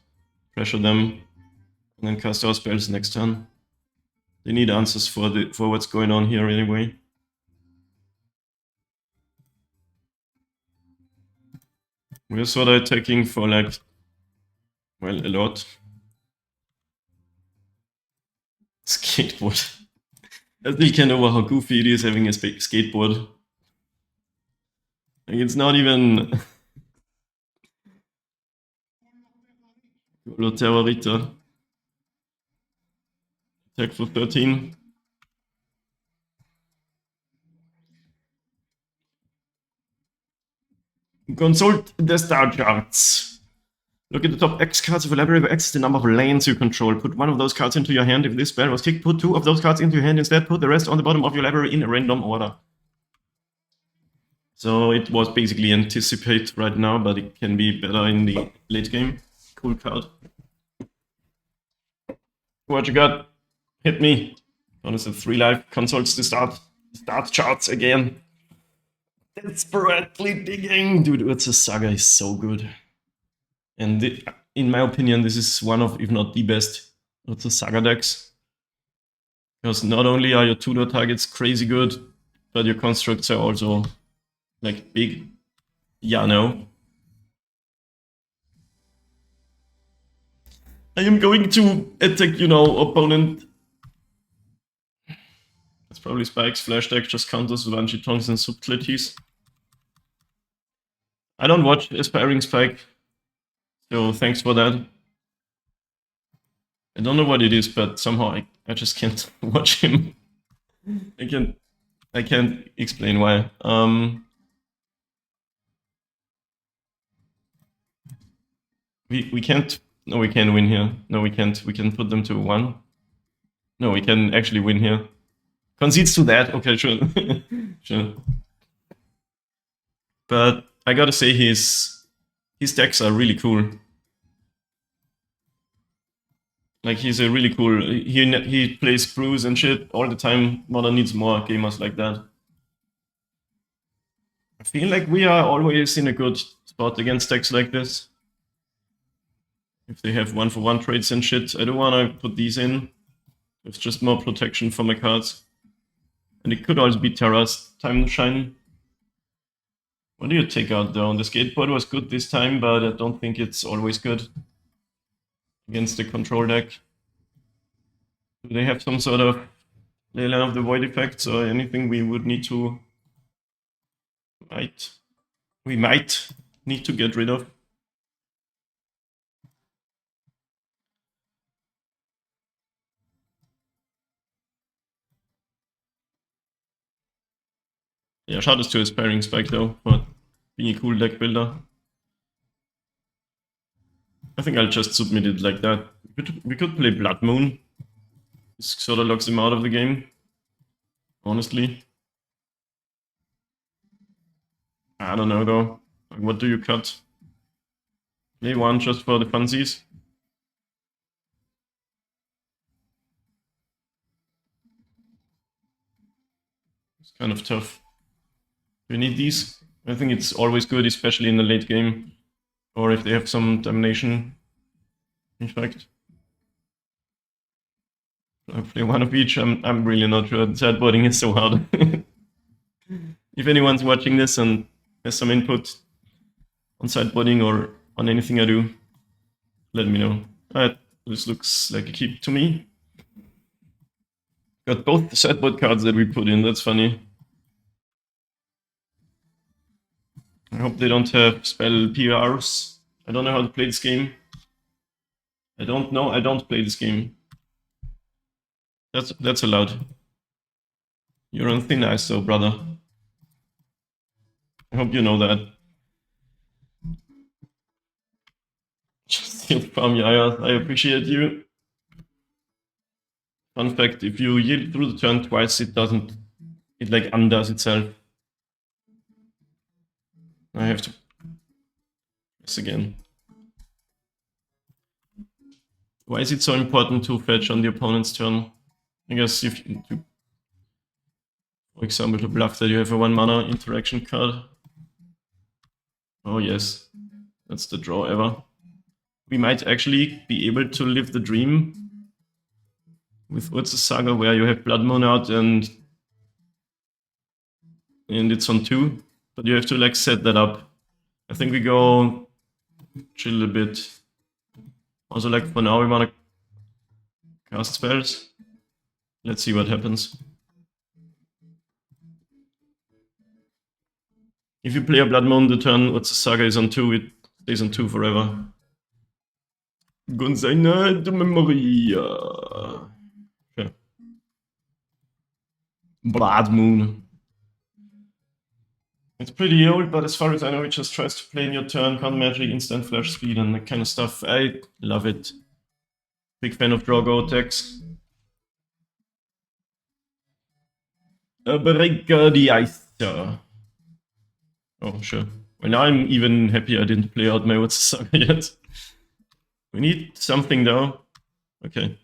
Pressure them. And then cast our spells next turn. They need answers for what's going on here anyway. We're sort of attacking for like... well, a lot. Skateboard. I still can't know how goofy it is having a skateboard. Like, it's not even... Terrorita. Attack for 13. Consult the star charts. Look at the top X cards of a library where X is the number of lanes you control. Put 1 of those cards into your hand. If this spell was kicked, put 2 of those cards into your hand instead. Put the rest on the bottom of your library in a random order. So it was basically anticipate right now, but it can be better in the late game. Cool card. What you got? Hit me. Honestly, 3 life consults the start charts again. Desperately digging. Dude, Urza Saga is so good. And in my opinion, this is one of, if not the best, Urza Saga decks. Because not only are your tutor targets crazy good, but your constructs are also, like, big. Yeah, no. I am going to attack, opponent. That's probably Spike's flash deck, just counters Vanji Tongs and subtleties. I don't watch Aspiring Spike, so thanks for that. I don't know what it is, but somehow I just can't watch him. I can't explain why. We can't. No, we can win here. No, we can't. We can put them to 1. No, we can actually win here. Concedes to that. Okay, sure. Sure. But I gotta say his decks are really cool. Like he's a really cool. He plays brews and shit all the time. Modern needs more gamers like that. I feel like we are always in a good spot against decks like this. If they have 1-for-1 trades and shit, I don't want to put these in. It's just more protection for my cards. And it could also be Terra's Time to Shine. What do you take out though? The skateboard was good this time, but I don't think it's always good against the control deck. Do they have some sort of Leyline of the Void effects or anything we would need to... We might need to get rid of? Yeah, shout out to Aspiring Spike though, for being a cool deck builder. I think I'll just submit it like that. We could play Blood Moon. This sort of locks him out of the game. Honestly. I don't know though. Like, what do you cut? Play 1 just for the funsies? It's kind of tough. Do you need these? I think it's always good, especially in the late game. Or if they have some domination. In fact. I play 1 of each. I'm really not sure. Sideboarding is so hard. If anyone's watching this and has some input on sideboarding or on anything I do, let me know. This looks like a keep to me. Got both the sideboard cards that we put in, that's funny. I hope they don't have spell PRs. I don't know how to play this game. I don't know, I don't play this game. That's allowed. You're on thin ice though, brother. I hope you know that. Just farm Yaya, I appreciate you. Fun fact, if you yield through the turn twice, it like undoes itself. I have to press again. Why is it so important to fetch on the opponent's turn? I guess if you, for example, to bluff that you have a 1 mana interaction card. Oh yes, that's the draw ever. We might actually be able to live the dream with Urza's Saga, where you have Blood Moon out and it's on 2, but you have to like set that up. I think we go chill a bit. Also, like for now, we want to cast spells. Let's see what happens. If you play a Blood Moon, the turn Urza's Saga is on 2, it stays on 2 forever. Gonzaina de Memoria. Okay. Blood Moon. It's pretty old, but as far as I know, it just tries to play in your turn, counter magic, instant flash speed, and that kind of stuff. I love it. Big fan of draw go attacks. Breaker the ice. Oh, sure. Well, now I'm even happy I didn't play out my Urza's Saga yet. We need something though. Okay.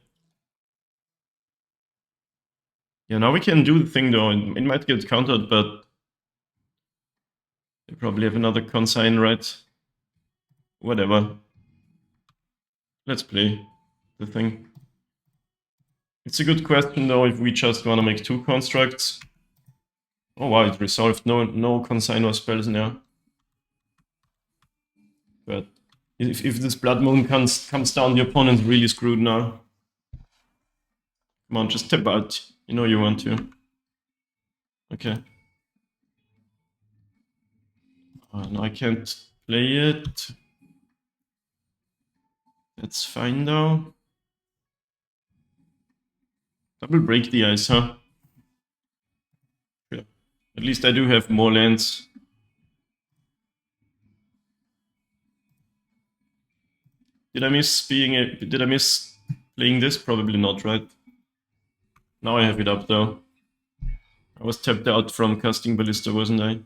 Yeah, now we can do the thing though. It might get countered, but they probably have another consign, right? Whatever. Let's play the thing. It's a good question though if we just want to make 2 constructs. Oh wow, it resolved. No consign or spells now. But if this Blood Moon comes down, the opponent's really screwed now. Come on, just tap out. You know you want to. Okay. No, I can't play it. That's fine though. Double break the ice, huh? Yeah. At least I do have more lands. Did I miss playing this? Probably not, right? Now I have it up though. I was tapped out from casting Ballista, wasn't I?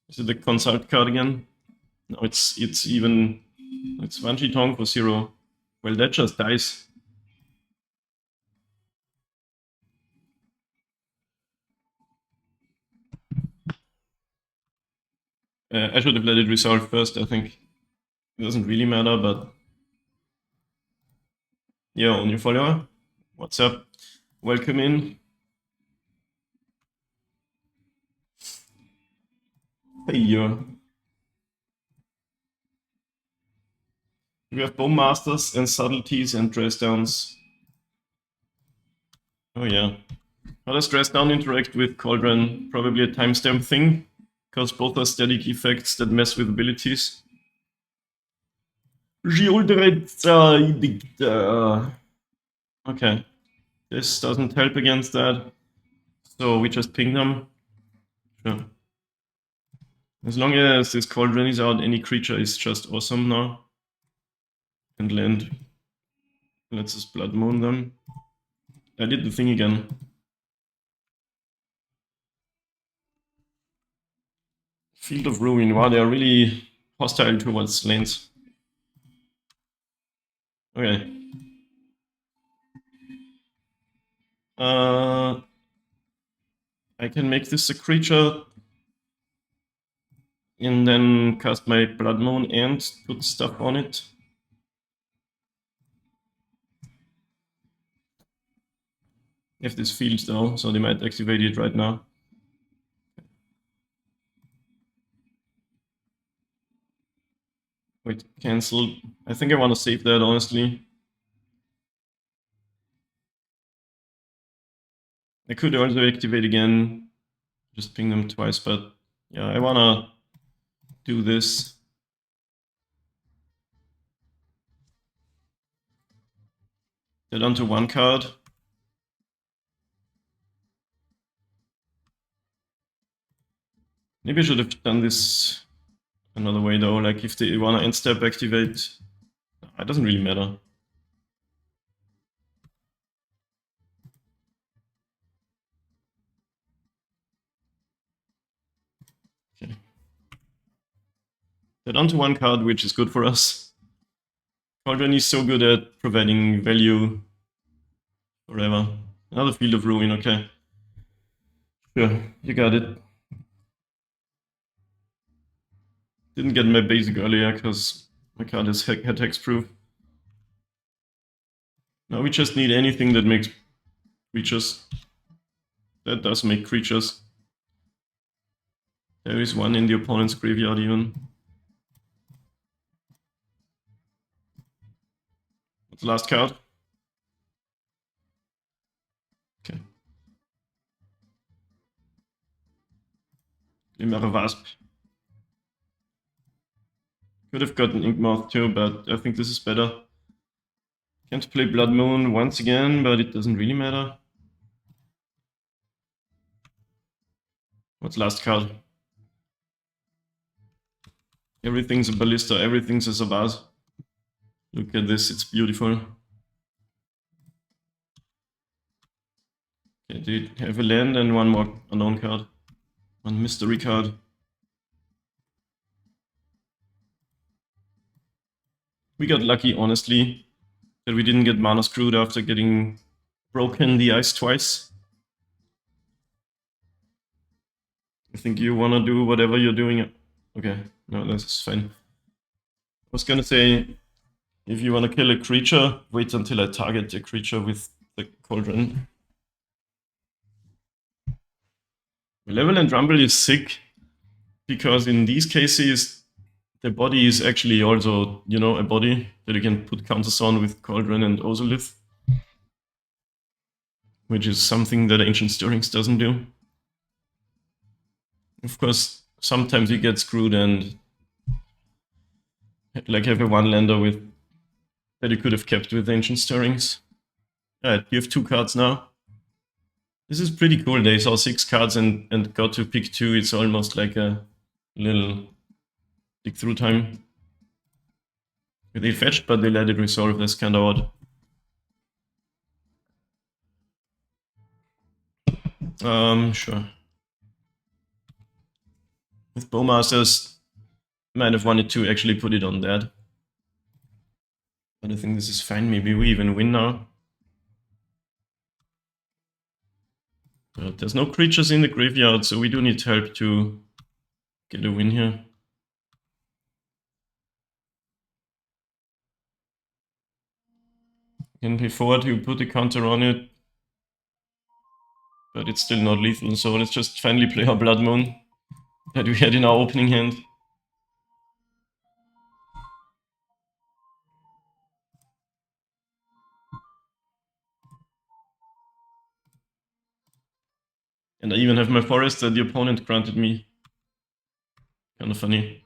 Is it the consult card again? No, it's Wanji Tong for 0. Well, that just dies. I should have let it resolve first, I think. It doesn't really matter, but... Yo, new follower. What's up? Welcome in. Hey, yo. We have Bone Masters and Subtleties and Dress Downs. Oh, yeah. How does Dress Down interact with Cauldron? Probably a timestamp thing, because both are static effects that mess with abilities. Okay. This doesn't help against that, so we just ping them. Sure. As long as this Cauldron is out, any creature is just awesome now. And land. Let's just Blood Moon them. I did the thing again. Field of Ruin. Wow, they are really hostile towards lands. Okay. I can make this a creature and then cast my Blood Moon and put stuff on it. If this field though, so they might activate it right now. Wait, cancel. I think I want to save that, honestly. I could also activate again, just ping them twice, but yeah, I want to do this. They're down to 1 card. Maybe I should have done this another way though, like if they want to end step activate, it doesn't really matter. Okay. They're down to 1 card, which is good for us. Cauldron is so good at providing value forever. Another Field of Ruin, okay. Sure, you got it. Didn't get my basic earlier because my card is had hexproof. Now we just need anything that makes creatures. That does make creatures. There is one in the opponent's graveyard even. What's the last card? Okay. Glimmer Wasp. Could have gotten Inkmoth too, but I think this is better. Can't play Blood Moon once again, but it doesn't really matter. What's last card? Everything's a Ballista, everything's a Savaz. Look at this, it's beautiful. Okay, they have a land and one more unknown card. One mystery card. We got lucky, honestly, that we didn't get mana screwed after getting broken the ice twice. I think you wanna do whatever you're doing. Okay, no, that's fine. I was gonna say, if you wanna kill a creature, wait until I target the creature with the Cauldron. Level and Rumble is sick, because in these cases, the body is actually also, you know, a body that you can put counters on with Cauldron and Ozolith. which is something that Ancient Stirrings doesn't do. Of course, sometimes you get screwed and like have a one-lander with that you could have kept with Ancient Stirrings. Alright, you have 2 cards now. This is pretty cool. They saw 6 cards and got to pick 2. It's almost like a little dig through time. They fetched, but they let it resolve. That's kind of odd. Sure. With Bowmasters, might have wanted to actually put it on that. But I think this is fine. Maybe we even win now. But there's no creatures in the graveyard, so we do need help to get a win here. Can pay forward to put a counter on it. But it's still not lethal, so let's just finally play our Blood Moon that we had in our opening hand. And I even have my forest that the opponent granted me. Kind of funny.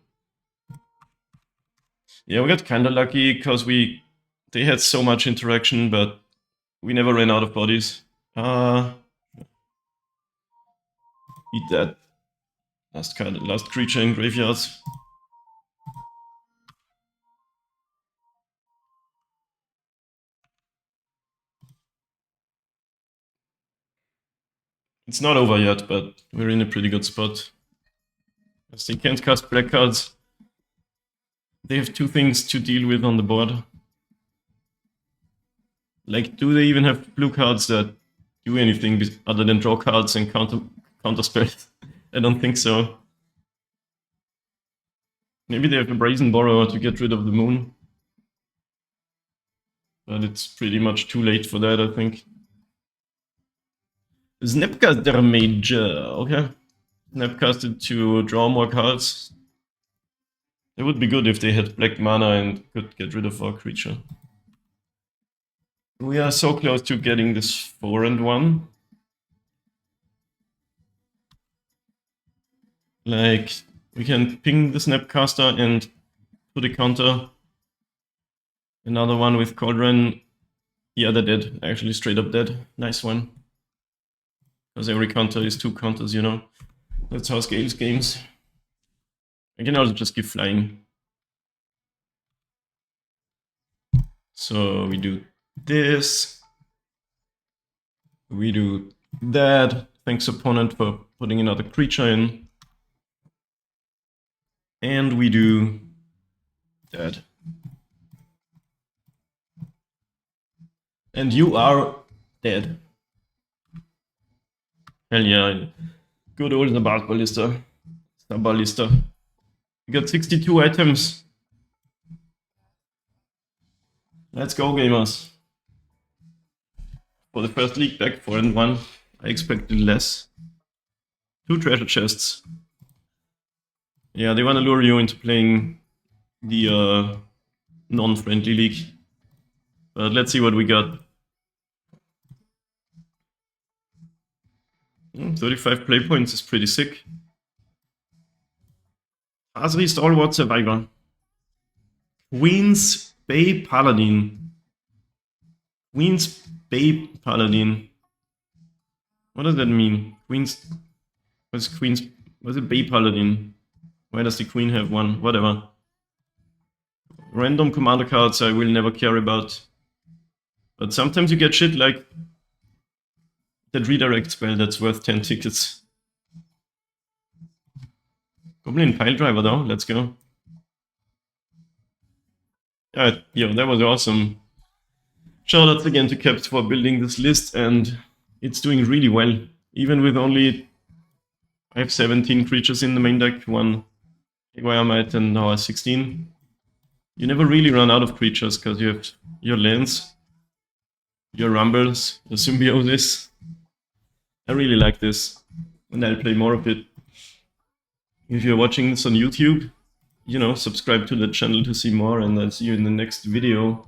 Yeah, we got kinda lucky because they had so much interaction, but we never ran out of bodies. Eat that. Last creature in graveyards. It's not over yet, but we're in a pretty good spot. As they can't cast black cards. They have 2 things to deal with on the board. Like, do they even have blue cards that do anything other than draw cards and counter spells? I don't think so. Maybe they have a Brazen Borrower to get rid of the moon. But it's pretty much too late for that, I think. Snapcaster Mage, okay. Snapcasted to draw more cards. It would be good if they had black mana and could get rid of our creature. We are so close to getting this 4-1. Like, we can ping the Snapcaster and put a counter. Another one with Cauldron. Yeah, they're dead. Actually, straight up dead. Nice one. Because every counter is 2 counters, you know. That's how Scales games. I can also just keep flying. So we do this. We do that. Thanks opponent for putting another creature in. And we do that. And you are dead. Hell yeah. Good old Nabat Ballista. Ballista. We got 62 items. Let's go, gamers. For the first league back, 4-1. I expected less. 2 treasure chests. Yeah, they want to lure you into playing the non-friendly league. But let's see what we got. 35 play points is pretty sick. Azri Stalwart Survivor. Queen's Bay Paladin. Queen's Bay Paladin. What does that mean? What's it Bay Paladin? Why does the queen have one? Whatever. Random commander cards I will never care about. But sometimes you get shit like that redirect spell that's worth 10 tickets. Goblin Piledriver though, let's go. Yeah, that was awesome. Shoutouts again to Kept for building this list, and it's doing really well. Even with only... I have 17 creatures in the main deck, 1 Eguiamite and now 16. You never really run out of creatures, because you have your lands, your rumbles, your symbiosis. I really like this, and I'll play more of it. If you're watching this on YouTube, you know, subscribe to the channel to see more, and I'll see you in the next video.